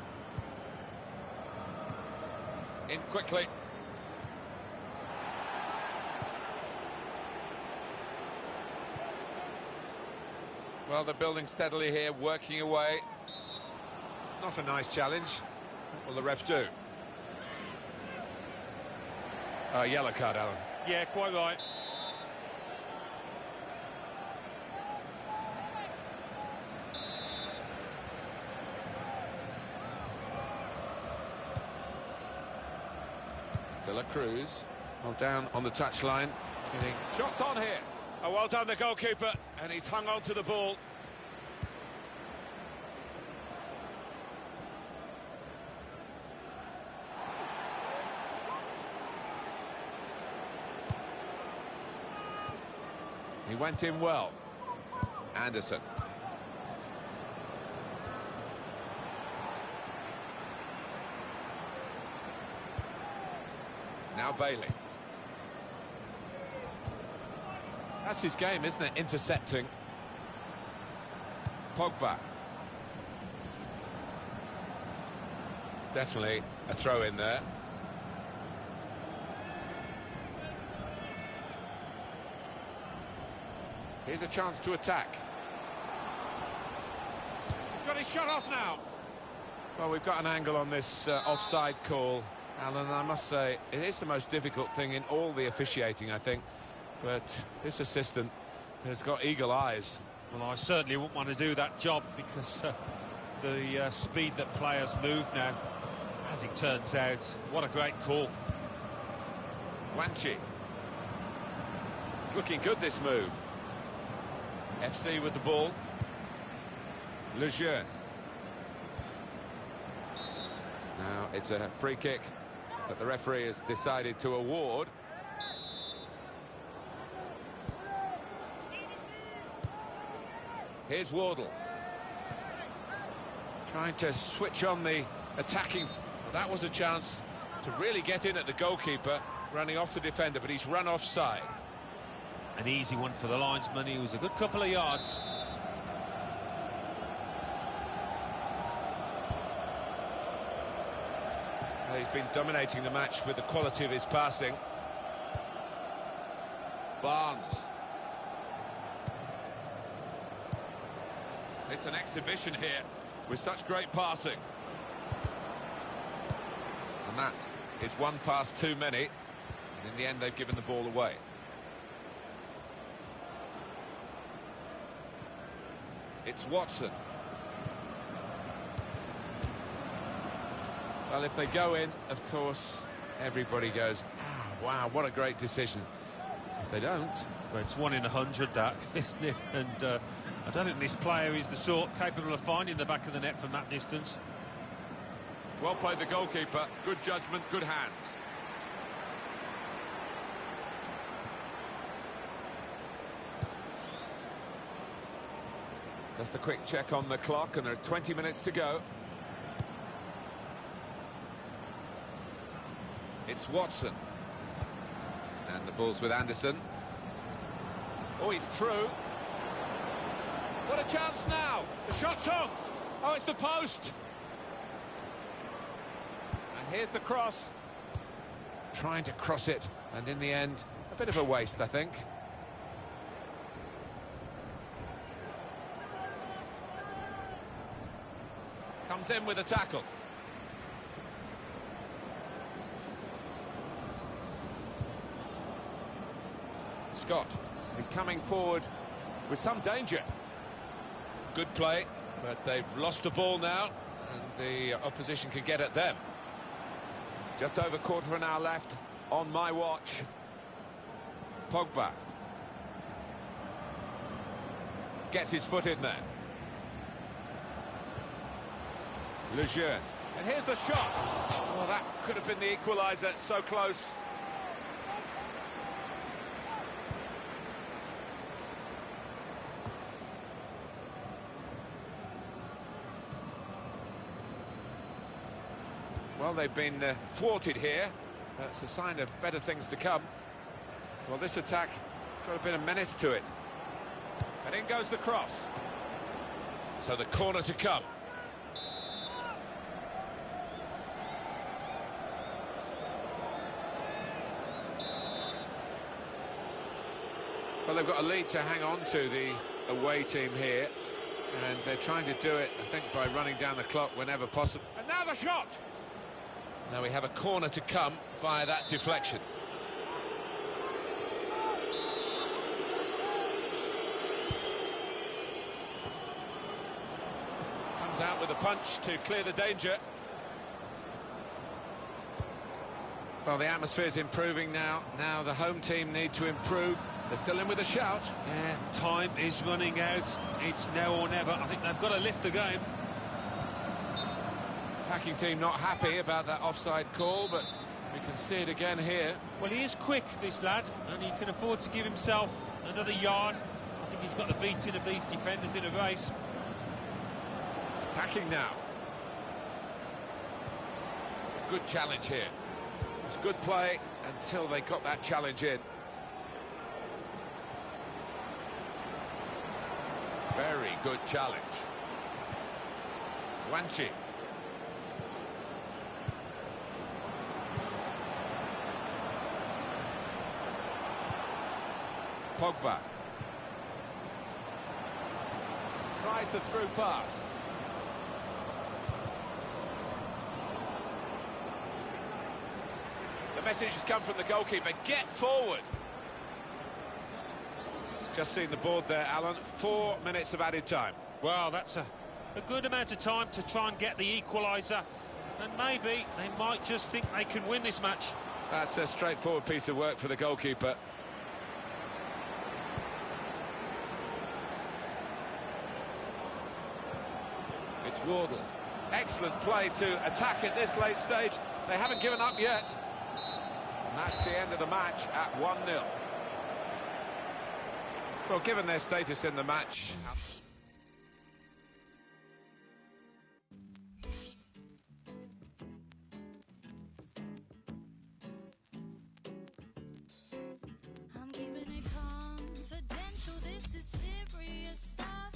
In quickly. Well, they're building steadily here, working away. Not a nice challenge. What will the ref do? Yellow card, Alan. Yeah, quite right. De La Cruz, well down on the touchline. Shots on here. Oh, well done the goalkeeper, and he's hung on to the ball. He went in well. Anderson. Now Bailey. That's his game, isn't it? Intercepting. Pogba. Definitely a throw in there. Here's a chance to attack. He's got his shot off now. Well, we've got an angle on this offside call, Alan. I must say, it is the most difficult thing in all the officiating, I think. But this assistant has got eagle eyes. Well, I certainly wouldn't want to do that job because the speed that players move now, as it turns out, what a great call. Wanchi. It's looking good, this move. FC with the ball. Lejeune. Now it's a free kick that the referee has decided to award. Here's Wardle. Trying to switch on the attacking. That was a chance to really get in at the goalkeeper, running off the defender, but he's run offside. An easy one for the linesman. He was a good couple of yards. Well, he's been dominating the match with the quality of his passing. Barnes. It's an exhibition here with such great passing. And that is one pass too many. And in the end, they've given the ball away. It's Watson. Well, if they go in, of course, everybody goes, ah, wow, what a great decision. If they don't... Well, it's 1 in 100, that, isn't it? And I don't think this player is the sort capable of finding the back of the net from that distance. Well played, the goalkeeper. Good judgment, good hands. Just a quick check on the clock, and there are 20 minutes to go. It's Watson. And the ball's with Anderson. Oh, he's through. What a chance now! The shot's on! Oh, it's the post! And here's the cross. Trying to cross it, and in the end, a bit of a waste, I think. Comes in with a tackle. Scott is coming forward with some danger. Good play, but they've lost the ball now, and the opposition can get at them. Just over quarter of an hour left on my watch. Pogba gets his foot in there. Lejeune. And here's the shot. Oh, that could have been the equaliser, so close. Well, they've been thwarted here. That's a sign of better things to come. Well, this attack has got a bit of menace to it. And in goes the cross. So the corner to come. Well, they've got a lead to hang on to, the away team here. And they're trying to do it, I think, by running down the clock whenever possible. And now the shot! Now we have a corner to come via that deflection. Comes out with a punch to clear the danger. Well, the atmosphere's improving now. Now the home team need to improve. They're still in with a shout. Yeah, time is running out. It's now or never. I think they've got to lift the game. Attacking team not happy about that offside call, but we can see it again here. Well, he is quick, this lad, and he can afford to give himself another yard. I think he's got the beating of these defenders in a race. Attacking now. Good challenge here. It's good play until they got that challenge in. Very good challenge. Wanchi. Pogba. Tries the through pass. The message has come from the goalkeeper. Get forward. Just seen the board there, Alan. 4 minutes of added time. Well, that's a good amount of time to try and get the equaliser. And maybe they might just think they can win this match. That's a straightforward piece of work for the goalkeeper. It's Wardle. Excellent play to attack at this late stage. They haven't given up yet. And that's the end of the match at 1-0. Well, given their status in the match... I'm keeping it confidential, this is serious stuff.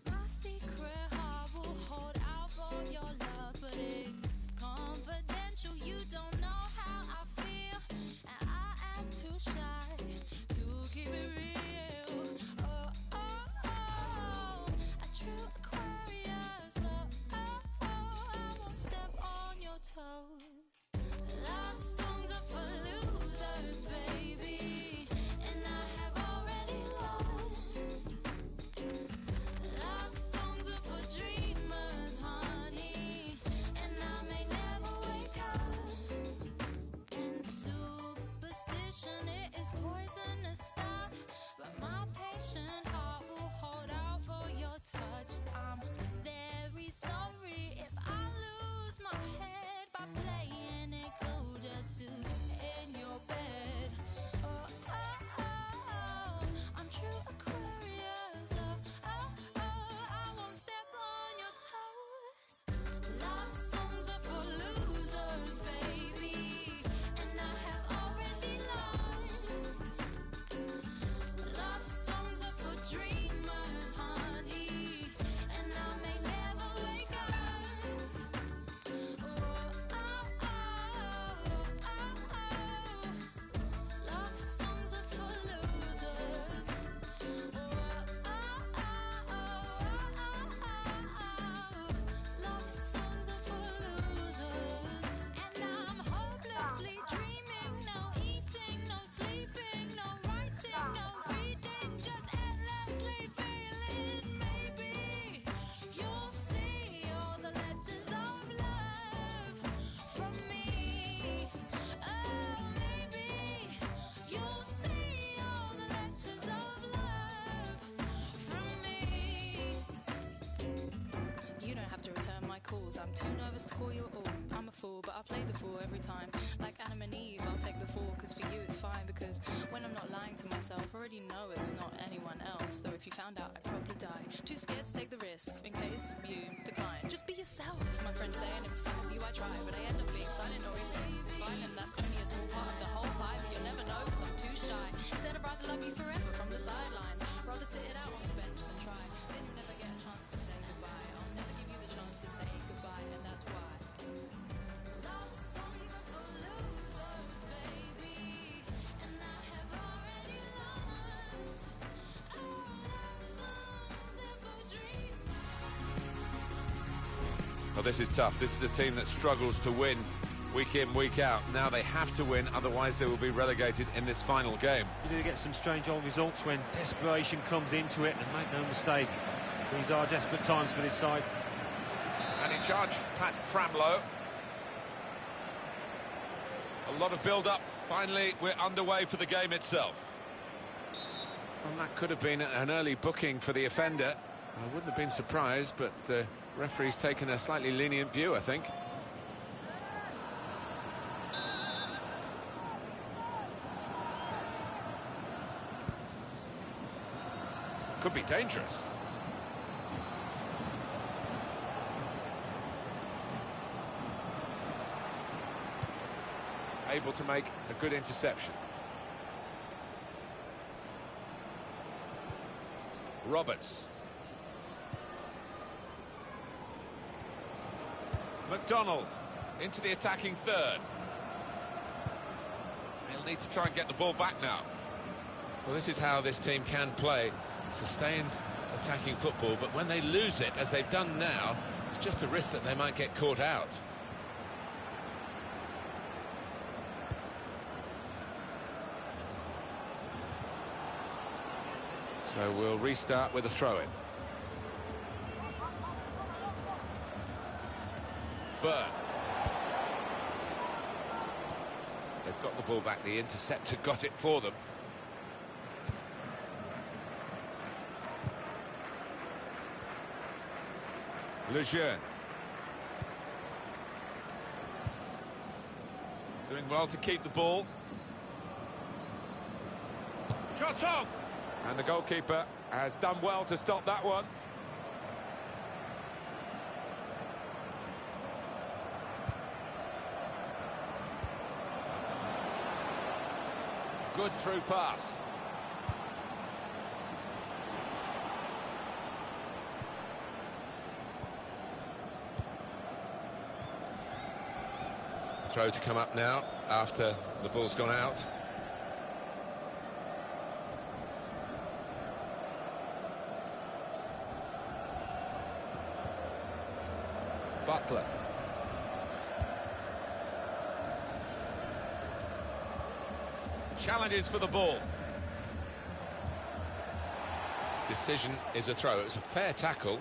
My secret heart will hold out for your love, but it's confidential. You don't know how I feel, and I am too shy to keep it real. Oh, oh, oh, a true Aquarius. Oh, oh, oh, I won't step on your toes. Love songs are for losers, baby, and I have already lost. Love songs are for dreamers, honey, and I may never wake up. And superstition, it is poisonous stuff, but my patient heart will hold out for your touch. I'm very sorry if I lose my head by playing it cool just to in your bed. Oh, oh, oh, I'm true Aquarius. Oh, oh, oh, I won't step on your toes. Love songs are for losers, baby, and I have already lost. Love songs are for dreamers, honey, and I may never wake up. Oh, oh, oh, oh, oh. Love songs are for losers. Oh, oh, oh, oh, oh. Love songs are for losers. And I'm hopelessly dreaming, no eating, no sleeping, no writing, no reading, just endlessly feeling. Maybe you'll see all the letters of love from me. Oh, maybe you'll see all the letters of love from me. You don't have to return my calls, I'm too nervous to call you at all. I'm a fool, but I play the fool every time. Like Adam and Eve, I'll take the fall, cause for you it's fine. Because when I'm not lying to myself, I already know it's not anyone else. Though if you found out, I'd probably die. Too scared to take the risk, in case you decline. Just be yourself, my friends say, and in front of you I try. But I end up being silent or even violent. That's only a small part of the whole vibe. You'll never know, cause I'm too shy. Instead I'd rather love you forever from the sidelines. Rather sit it out on the bench than try. Then you'll never get a chance to say goodbye. I'll never give you the chance to say goodbye, and that's why. Love songs are for losers, baby, and I have already lost. Oh, love songs, they're for dreamers. Well, this is tough. This is a team that struggles to win week in, week out. Now they have to win, otherwise they will be relegated in this final game. You do get some strange old results when desperation comes into it, and make no mistake, these are desperate times for this side. And in charge, Pat Framlow. A lot of build-up. Finally, we're underway for the game itself. Well, that could have been an early booking for the offender. I wouldn't have been surprised, but the referee's taken a slightly lenient view, I think. Could be dangerous. Able to make a good interception. Roberts. McDonald into the attacking third. They'll need to try and get the ball back now. Well, this is how this team can play. Sustained attacking football, but when they lose it, as they've done now, it's just a risk that they might get caught out. So we'll restart with a throw-in. Byrne. They've got the ball back. The interceptor got it for them. Lejeune. Doing well to keep the ball. Shot on! And the goalkeeper has done well to stop that one. Good through pass. Throw to come up now after the ball's gone out. Butler. Challenges for the ball. Decision is a throw. It was a fair tackle.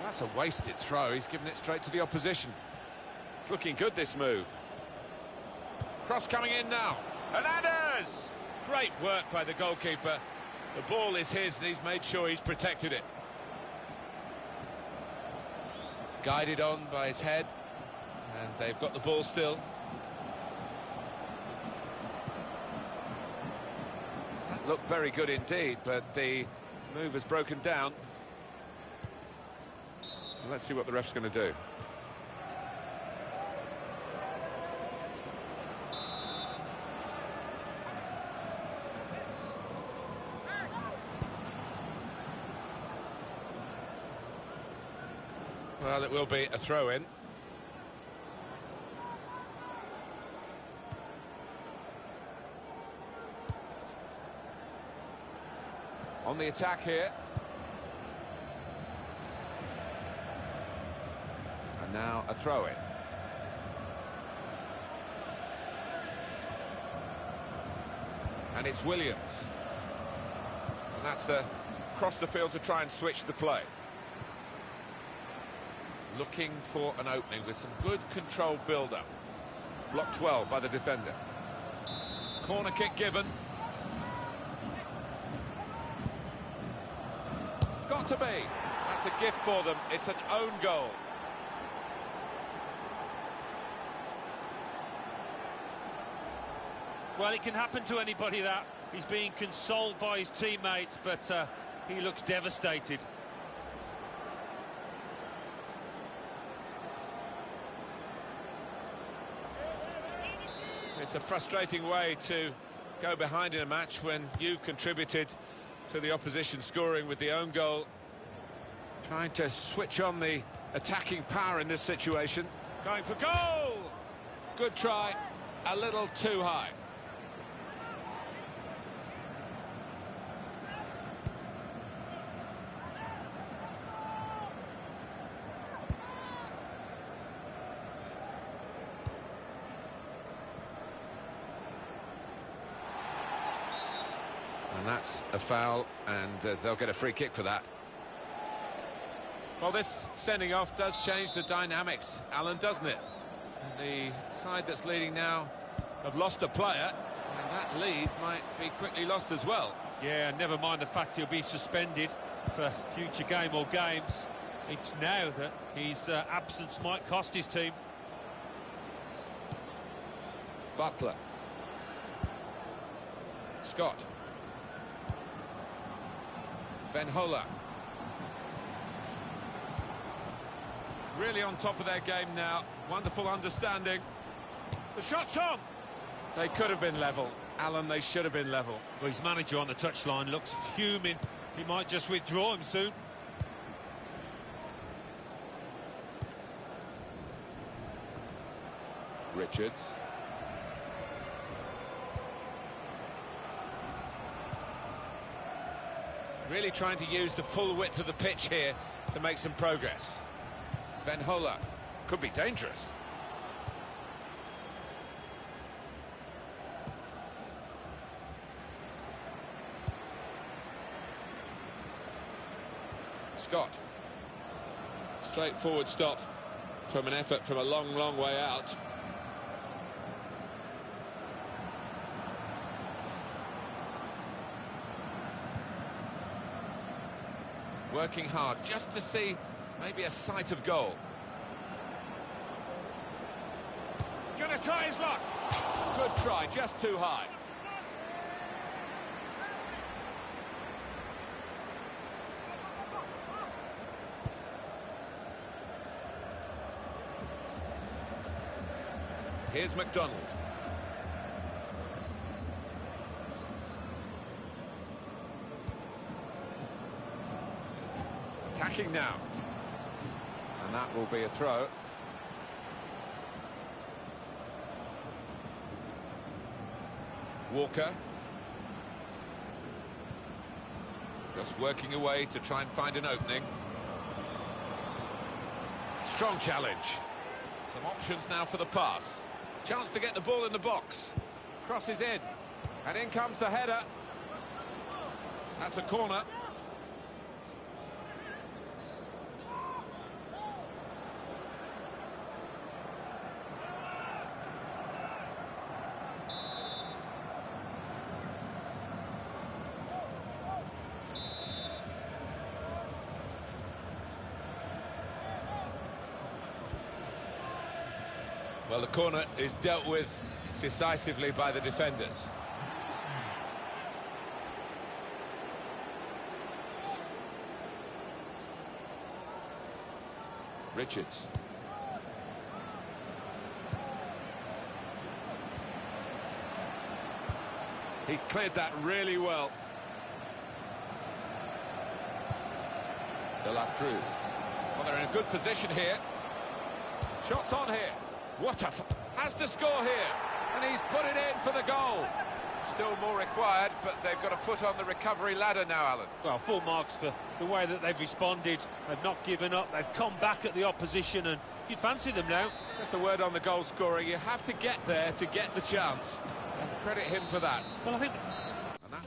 That's a wasted throw. He's given it straight to the opposition. It's looking good, this move. Cross coming in now. Hernandez! Great work by the goalkeeper. The ball is his and he's made sure he's protected it. Guided on by his head, and they've got the ball still. That looked very good indeed, but the move has broken down. Let's see what the ref's going to do. Well, it will be a throw-in. On the attack here. And now a throw-in. And it's Williams. And that's across the field to try and switch the play. Looking for an opening with some good controlled build-up. Blocked well by the defender. Corner kick given. Got to be. That's a gift for them. It's an own goal. Well, it can happen to anybody, that. He's being consoled by his teammates, but he looks devastated. It's a frustrating way to go behind in a match when you've contributed to the opposition scoring with the own goal. Trying to switch on the attacking power in this situation. Going for goal! Good try, a little too high. And that's a foul, and they'll get a free kick for that. Well, this sending off does change the dynamics, Alan, doesn't it? And the side that's leading now have lost a player, and that lead might be quickly lost as well. Yeah, never mind the fact he'll be suspended for future game or games. It's now that his absence might cost his team. Butler. Scott. Van Hola. Really on top of their game now. Wonderful understanding. The shot's on! They could have been level. Alan, they should have been level. Well, his manager on the touchline looks fuming. He might just withdraw him soon. Richards. Really trying to use the full width of the pitch here to make some progress. Van Hola could be dangerous. Scott. Straightforward stop from an effort from a long, long way out. Working hard just to see maybe a sight of goal. Gonna try his luck. Good try, just too high. Here's McDonald. Attacking now. And that will be a throw. Walker. Just working away to try and find an opening. Strong challenge. Some options now for the pass. Chance to get the ball in the box. Crosses in. And in comes the header. That's a corner. Well, the corner is dealt with decisively by the defenders. Richards. He's cleared that really well. De La Cruz. Well, they're in a good position here. Shots on here. What a... has to score here. And he's put it in for the goal. Still more required, but they've got a foot on the recovery ladder now, Alan. Well, full marks for the way that they've responded. They've not given up. They've come back at the opposition, and you fancy them now. Just a word on the goal scorer. You have to get there to get the chance. And credit him for that. Well, I think... And that...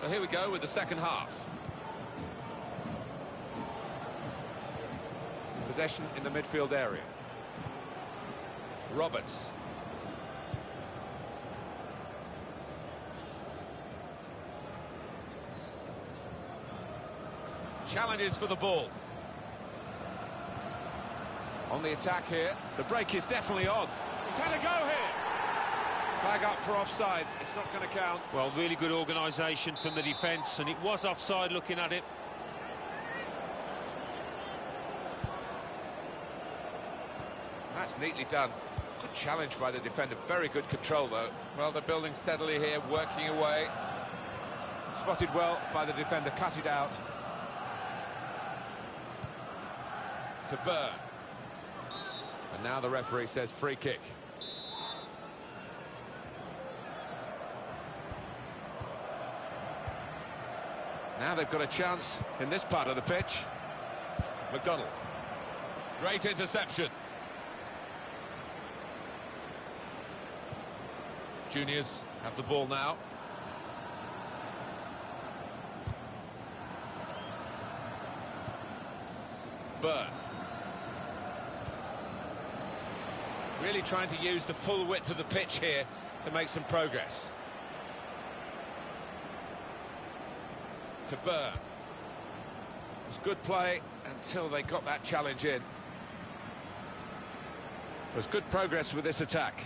So here we go with the second half. Possession in the midfield area. Roberts. Challenges for the ball. On the attack here. The break is definitely on. He's had a go here. Flag up for offside. It's not going to count. Well, really good organisation from the defence, and it was offside looking at it. That's neatly done. Good challenge by the defender. Very good control, though. Well, they're building steadily here, working away. Spotted well by the defender. Cut it out. To Burn. And now the referee says free kick. Now they've got a chance in this part of the pitch. McDonald. Great interception. Juniors have the ball now. Burn. Really trying to use the full width of the pitch here to make some progress. To Burn. It was good play until they got that challenge in. There's good progress with this attack.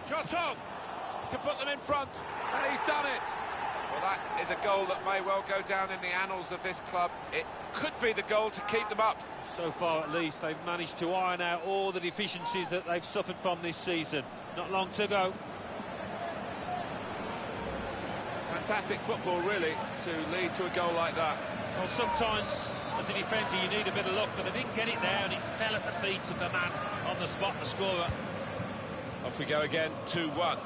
Shot on to put them in front, and he's done it. Well, that is a goal that may well go down in the annals of this club. It could be the goal to keep them up. So far, at least, they've managed to iron out all the deficiencies that they've suffered from this season. Not long to go. Fantastic football, really, to lead to a goal like that. Well, sometimes as a defender, you need a bit of luck, but they didn't get it there, and it fell at the feet of the man on the spot, the scorer. Off we go again, 2-1.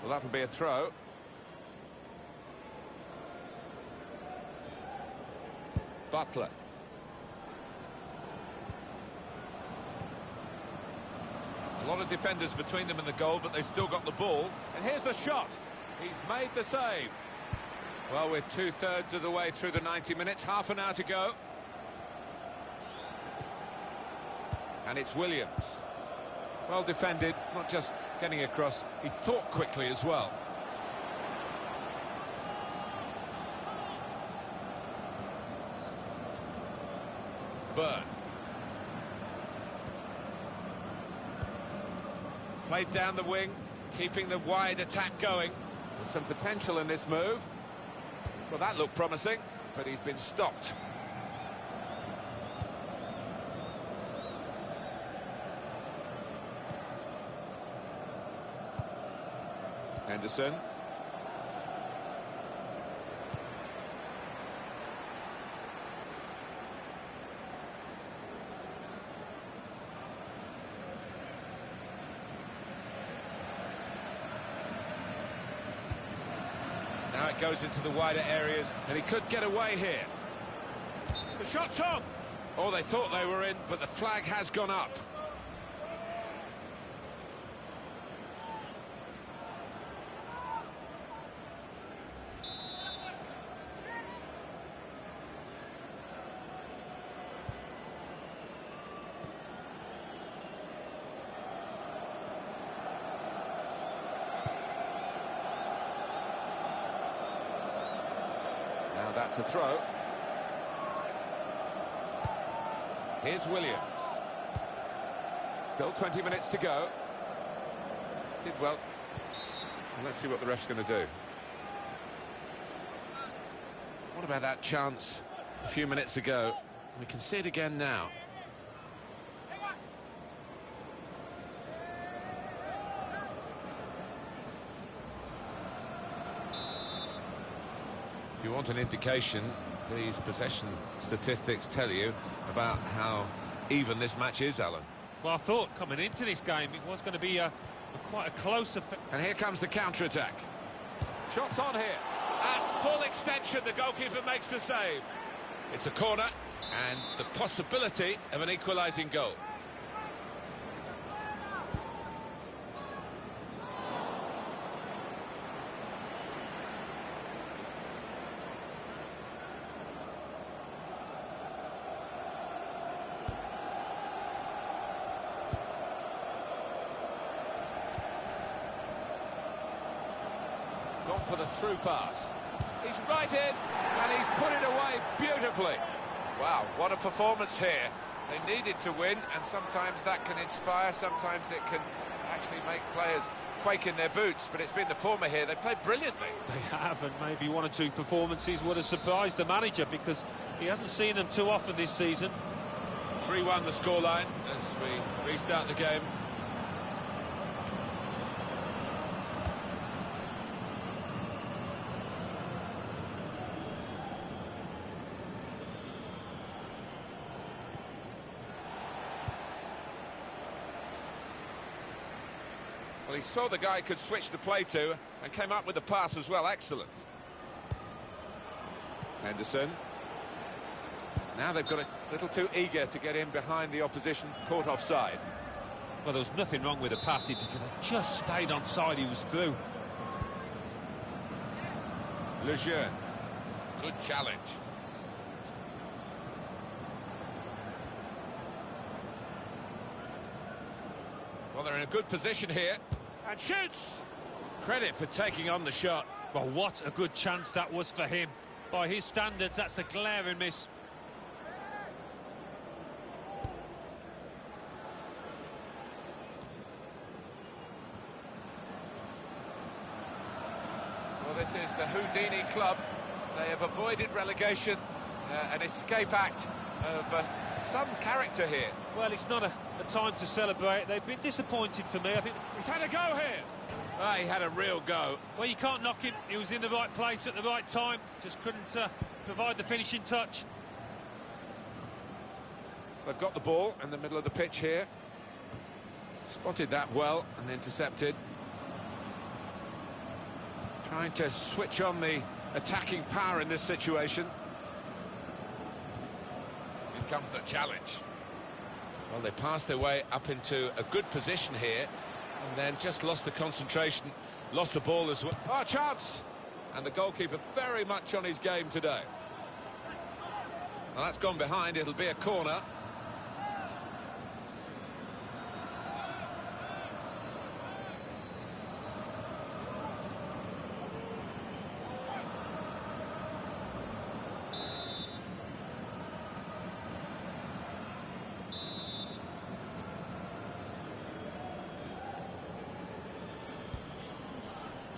Well, that'll be a throw. Butler. A lot of defenders between them and the goal, but they've still got the ball. And here's the shot. He's made the save. Well, we're 2/3 of the way through the 90 minutes, half an hour to go. And it's Williams. Well defended, not just getting across, he thought quickly as well. Byrne. Played down the wing, keeping the wide attack going. There's some potential in this move. Well, that looked promising, but he's been stopped. Henderson. Now it goes into the wider areas, and he could get away here. The shot's on! Oh, they thought they were in, but the flag has gone up. Now that's a throw. Here's Williams. Still 20 minutes to go. Did well. And let's see what the ref's going to do. What about that chance a few minutes ago? We can see it again now. If you want an indication, these possession statistics tell you about how even this match is, Alan. Well, I thought coming into this game it was going to be quite a close affair. And here comes the counter-attack. Shots on here. At full extension, the goalkeeper makes the save. It's a corner, and the possibility of an equalising goal. Gone for the through pass. He's right in, and he's put it away beautifully. Wow, what a performance here. They needed to win, and sometimes that can inspire, sometimes it can actually make players quake in their boots, but it's been the former here. They played brilliantly. They have, and maybe one or two performances would have surprised the manager, because he hasn't seen them too often this season. 3-1 the scoreline as we restart the game. Well, he saw the guy could switch the play to and came up with the pass as well. Excellent. Henderson. Now they've got a little too eager to get in behind the opposition, caught offside. Well, there was nothing wrong with the pass. If he could have just stayed on side, he was through. Lejeune. Good challenge. Well, they're in a good position here. And shoots! Credit for taking on the shot. Well, what a good chance that was for him. By his standards, that's a glaring miss. Well, this is the Houdini club. They have avoided relegation, an escape act of some character here. Well, it's not a time to celebrate. They've been disappointed for me. I think he's had a go here. Ah, he had a real go. Well, you can't knock him. He was in the right place at the right time. Just couldn't provide the finishing touch. They've got the ball in the middle of the pitch here. Spotted that well and intercepted. Trying to switch on the attacking power in this situation. Here comes the challenge. Well, they passed their way up into a good position here, and then just lost the concentration, lost the ball as well. Oh, chance! And the goalkeeper very much on his game today. Well, that's gone behind, it'll be a corner.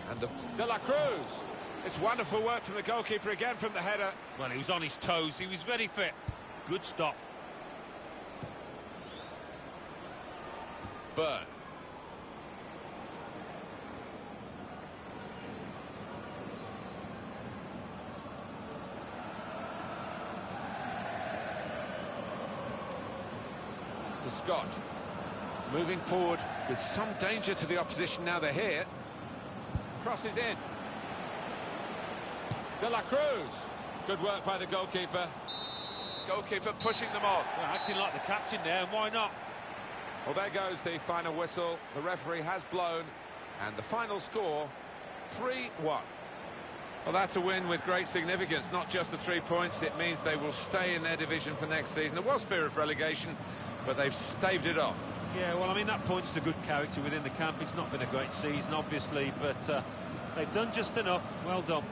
And De La Cruz. It's wonderful work from the goalkeeper again from the header. Well, he was on his toes. He was ready for it. Good stop. Burn. To Scott. Moving forward with some danger to the opposition now they're here. Crosses in. De La Cruz. Good work by the goalkeeper. Goalkeeper pushing them on. Well, acting like the captain there, and why not? Well, there goes the final whistle. The referee has blown. And the final score, 3-1. Well, that's a win with great significance, not just the 3 points. It means they will stay in their division for next season. There was fear of relegation, but they've staved it off. Yeah, well, I mean, that points to good character within the camp. It's not been a great season, obviously, but they've done just enough. Well done.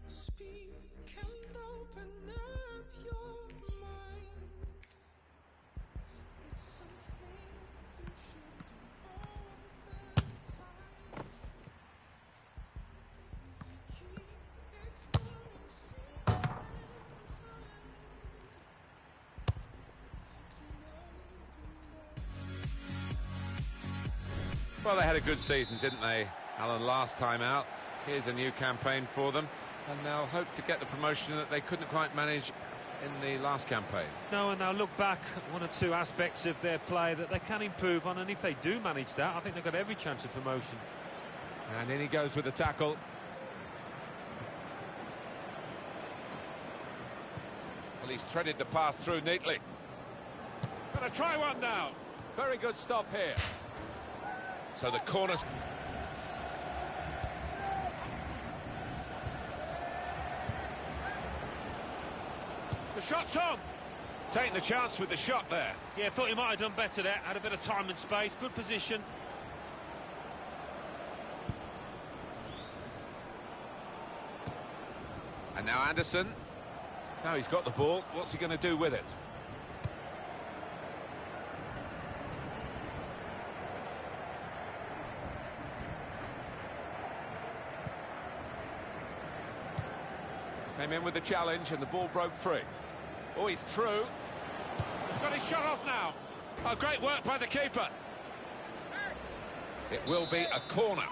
Speak and open up your mind. It's something you should do all the time. Keep exploring, see and find. Well, they had a good season, didn't they, Alan, last time out? Here's a new campaign for them, and they'll hope to get the promotion that they couldn't quite manage in the last campaign. No, and they'll look back at one or two aspects of their play that they can improve on, and if they do manage that, I think they've got every chance of promotion. And in he goes with the tackle. Well, he's threaded the pass through neatly. Gonna try one now. Very good stop here. So the corner... The shot's on. Taking the chance with the shot there. Yeah, thought he might have done better there. Had a bit of time and space. Good position. And now Anderson. Now he's got the ball. What's he going to do with it? Came in with the challenge and the ball broke free. Oh, he's through. He's got his shot off now. Oh, great work by the keeper. It will be a corner.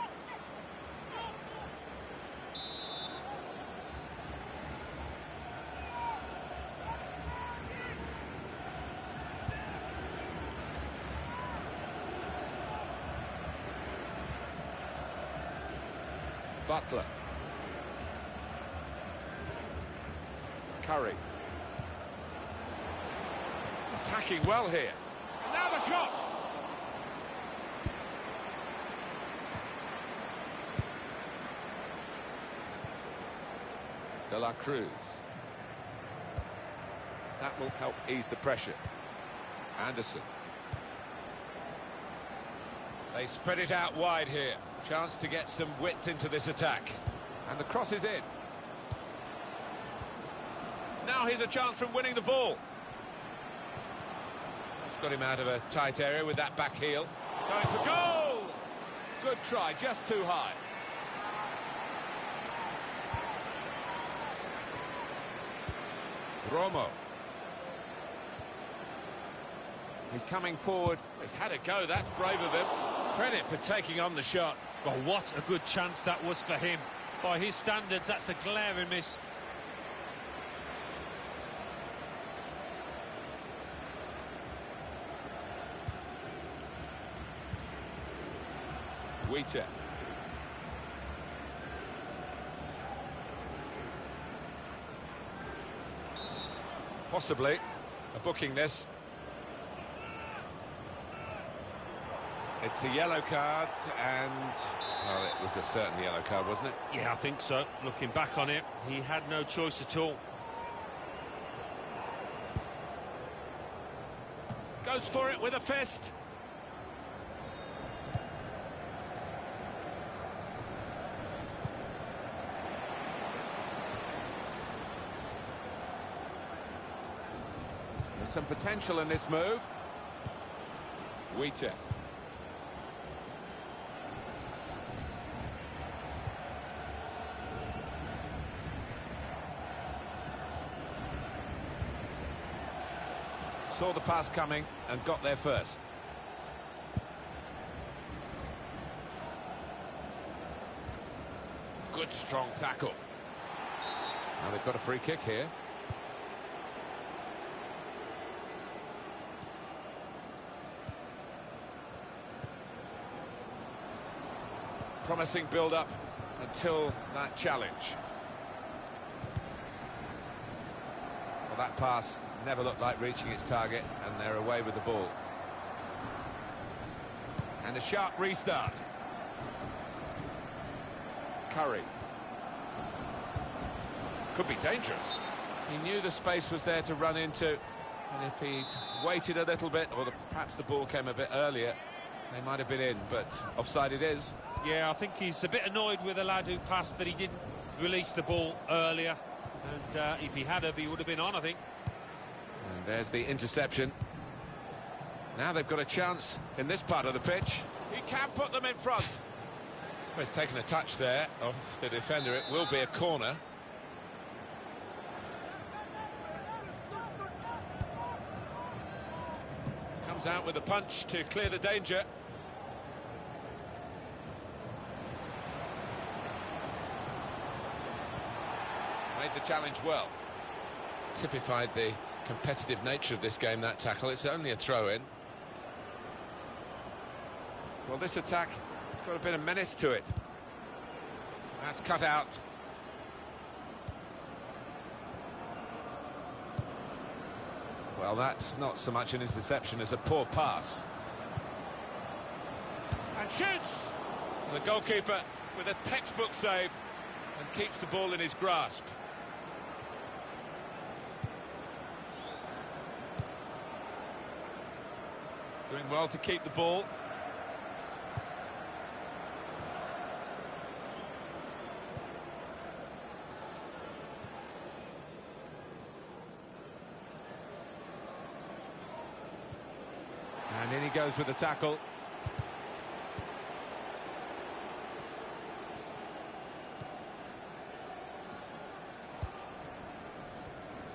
Butler. Curry. Attacking well here. And now the shot! De La Cruz. That will help ease the pressure. Anderson. They spread it out wide here. Chance to get some width into this attack. And the cross is in. Now here's a chance from winning the ball. That's got him out of a tight area with that back heel. Going for goal! Good try, just too high. Romo. He's coming forward. He's had a go. That's brave of him. Credit for taking on the shot. Well, what a good chance that was for him. By his standards, that's a glaring miss. Wheater. Possibly a booking this. It's a yellow card and, well, it was a certain yellow card, wasn't it? Yeah, I think so. Looking back on it, he had no choice at all. Goes for it with a fist. There's some potential in this move. Wheater. Saw the pass coming and got there first. Good strong tackle. Now they've got a free kick here. Promising build-up until that challenge. Well, that pass never looked like reaching its target, and they're away with the ball. And a sharp restart. Curry. Could be dangerous. He knew the space was there to run into, and if he'd waited a little bit, or perhaps the ball came a bit earlier, they might have been in, but offside it is. Yeah, I think he's a bit annoyed with the lad who passed that he didn't release the ball earlier. And if he had have, he would have been on, I think. And there's the interception. Now they've got a chance in this part of the pitch. He can put them in front. Well, he's taken a touch there of the defender. It will be a corner. Comes out with a punch to clear the danger. Made the challenge well. Typified the competitive nature of this game, that tackle. It's only a throw-in. Well, this attack has got a bit of menace to it. That's cut out. Well, that's not so much an interception as a poor pass. And shoots! And the goalkeeper with a textbook save and keeps the ball in his grasp. Doing well to keep the ball. And in he goes with the tackle.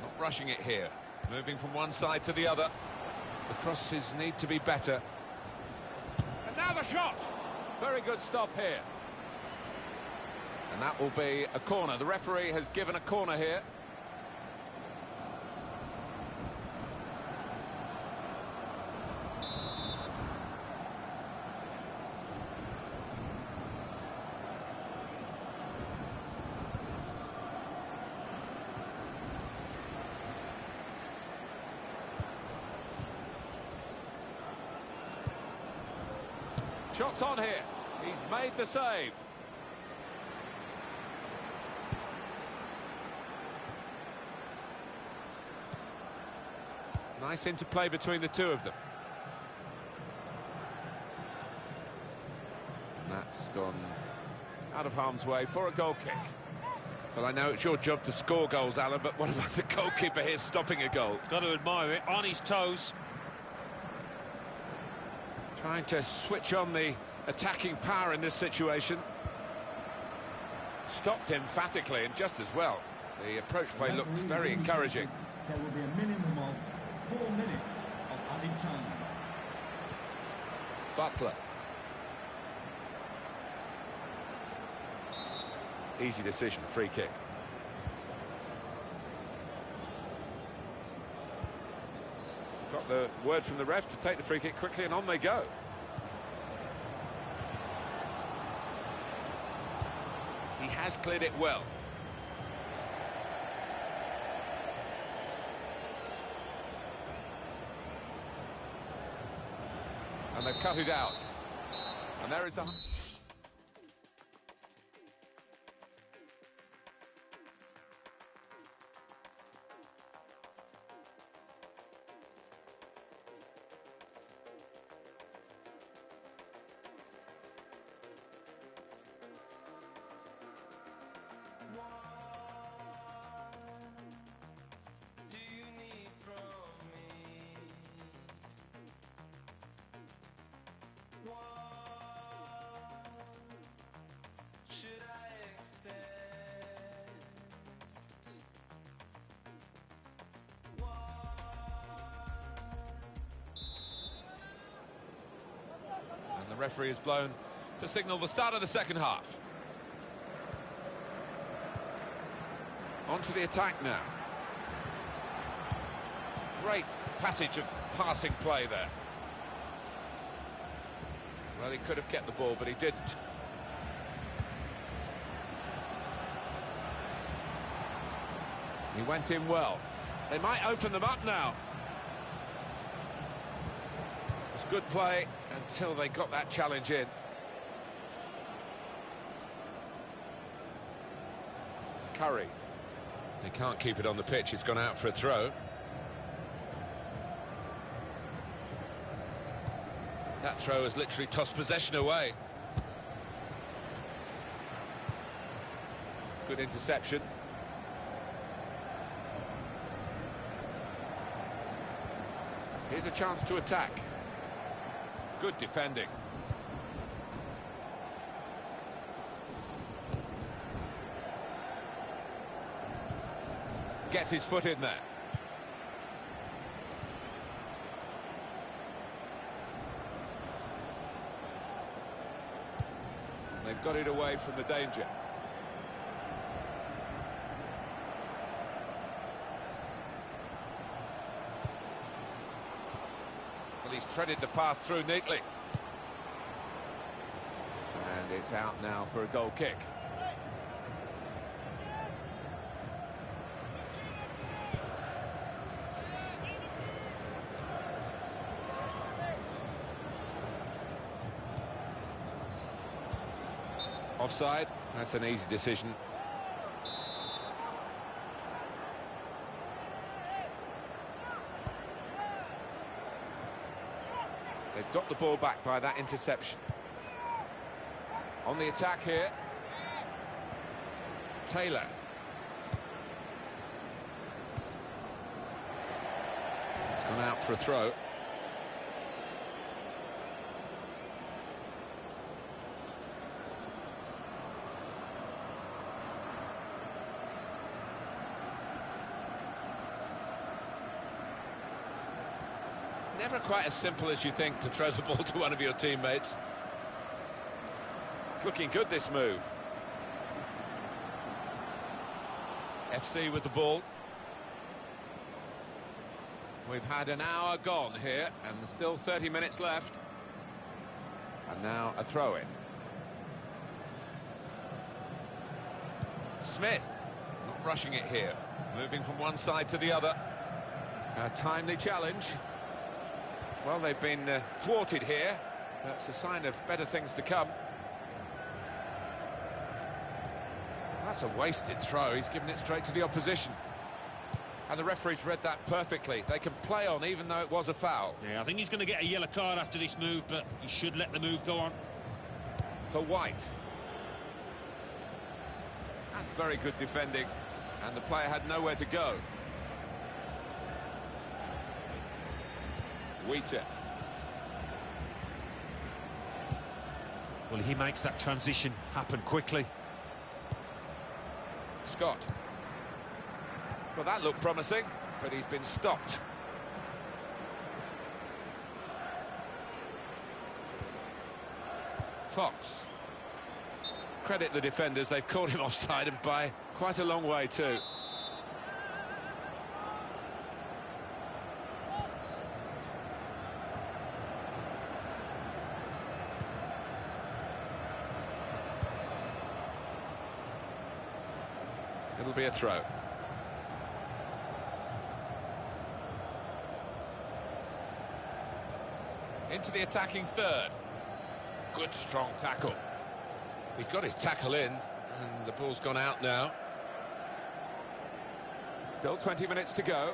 Not rushing it here. Moving from one side to the other. The crosses need to be better. And now the shot! Very good stop here. And that will be a corner. The referee has given a corner here. Shots on here. He's made the save. Nice interplay between the two of them. And that's gone out of harm's way for a goal kick. Well, I know it's your job to score goals, Alan, but what about the goalkeeper here stopping a goal? Got to admire it, on his toes. Trying to switch on the attacking power in this situation. Stopped emphatically and just as well. The approach play looked very encouraging. There will be a minimum of 4 minutes of added time. Butler. Easy decision, free kick. Got the word from the ref to take the free kick quickly, and on they go. He has cleared it well. And they've cut it out. And there is the... The referee has blown to signal the start of the second half. On to the attack now. Great passage of passing play there. Well, he could have kept the ball, but he didn't. He went in well. They might open them up now. It was good play until they got that challenge in. Curry. He can't keep it on the pitch. He's gone out for a throw. That throw has literally tossed possession away. Good interception. Here's a chance to attack. Good defending. Gets his foot in there. They've got it away from the danger. Well, he's threaded the pass through neatly. And it's out now for a goal kick. Offside. That's an easy decision. They've got the ball back by that interception. On the attack here. Taylor. It's gone out for a throw. Never quite as simple as you think to throw the ball to one of your teammates. It's looking good, this move. FC with the ball. We've had an hour gone here, and there's still 30 minutes left. And now a throw-in. Smith, not rushing it here. Moving from one side to the other. A timely challenge. Well, they've been thwarted here. That's a sign of better things to come. That's a wasted throw. He's given it straight to the opposition. And the referee's read that perfectly. They can play on even though it was a foul. Yeah, I think he's going to get a yellow card after this move, but he should let the move go on. For White. That's very good defending. And the player had nowhere to go. Wheater. Well, he makes that transition happen quickly. Scott. Well, that looked promising, but he's been stopped. Fox. Credit the defenders, they've caught him offside and by quite a long way too. It'll be a throw. Into the attacking third. Good strong tackle. He's got his tackle in, and the ball's gone out now. Still 20 minutes to go.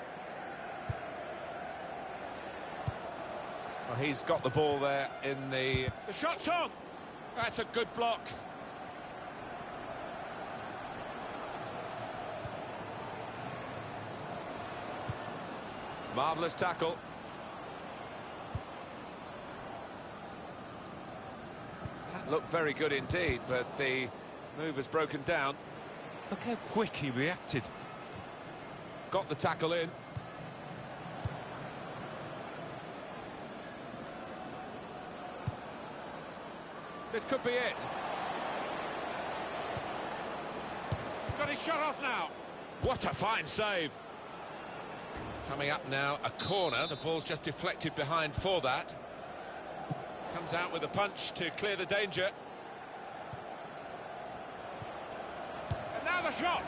Well, he's got the ball there in the... The shot's on! That's a good block. Marvellous tackle. That looked very good indeed, but the move has broken down. Look how quick he reacted. Got the tackle in. This could be it. He's got his shot off now. What a fine save. Coming up now, a corner. The ball's just deflected behind for that. Comes out with a punch to clear the danger. And now the shot.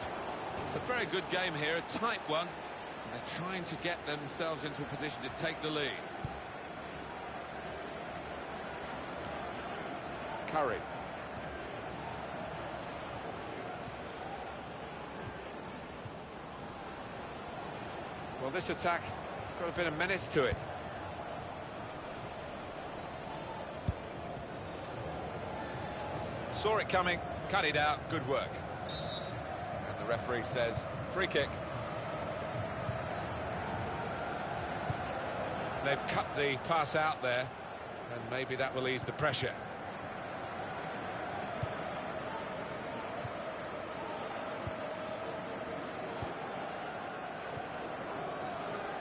It's a very good game here, a tight one. They're trying to get themselves into a position to take the lead. Curry. Well, this attack has got a bit of menace to it. Saw it coming, cut it out, good work. And the referee says, free kick. They've cut the pass out there, and maybe that will ease the pressure.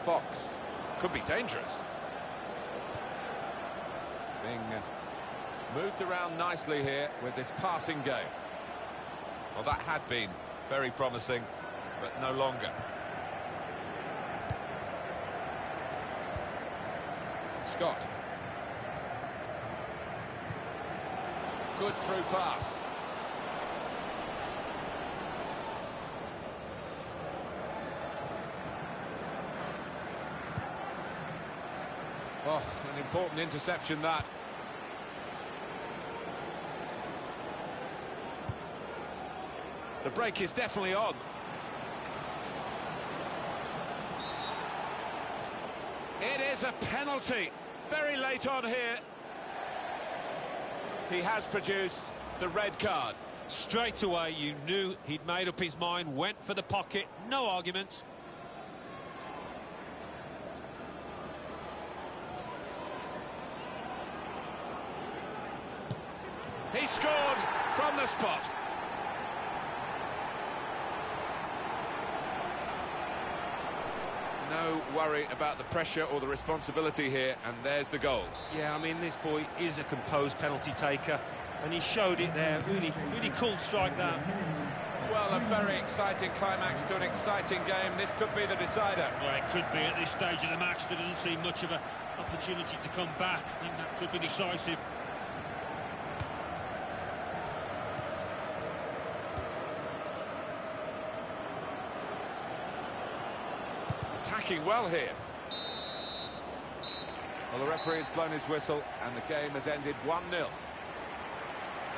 Fox could be dangerous. Being moved around nicely here with this passing game. Well, that had been very promising, but no longer. Scott. Good through pass. Oh, an important interception that. The break is definitely on. It is a penalty. Very late on here. He has produced the red card. Straight away, you knew he'd made up his mind, went for the pocket, no arguments. He scored from the spot. No worry about the pressure or the responsibility here, and there's the goal. Yeah, I mean, this boy is a composed penalty taker, and he showed it there. Really, really cool strike that. Well, a very exciting climax to an exciting game. This could be the decider. Well, it could be at this stage of the match. There doesn't seem much of an opportunity to come back. I think that could be decisive. Attacking well here. Well, the referee has blown his whistle and the game has ended 1-0. Bit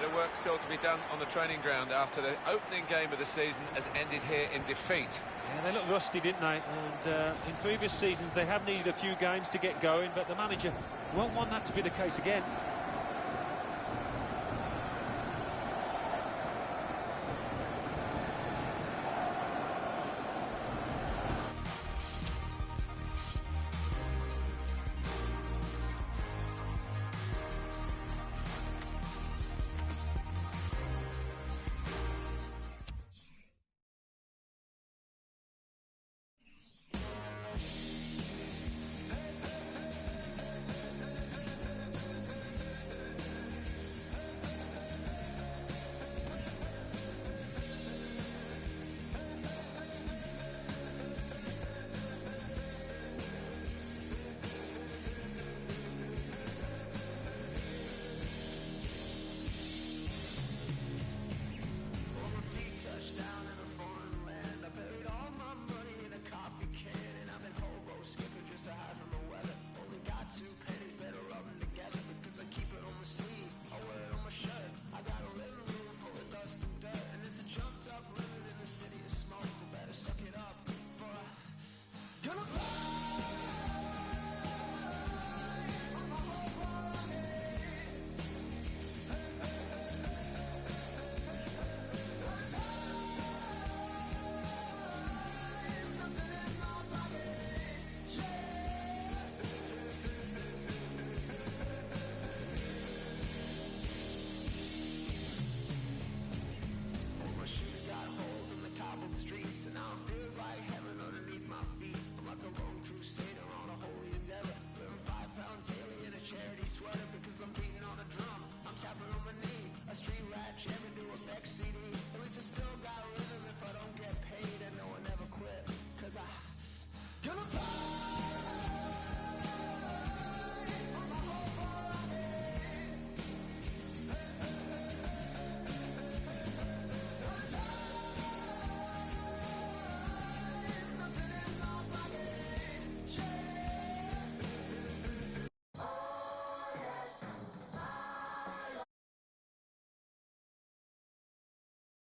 of work still to be done on the training ground after the opening game of the season has ended here in defeat. Yeah, they look rusty, didn't they? And in previous seasons they have needed a few games to get going, but the manager won't want that to be the case again.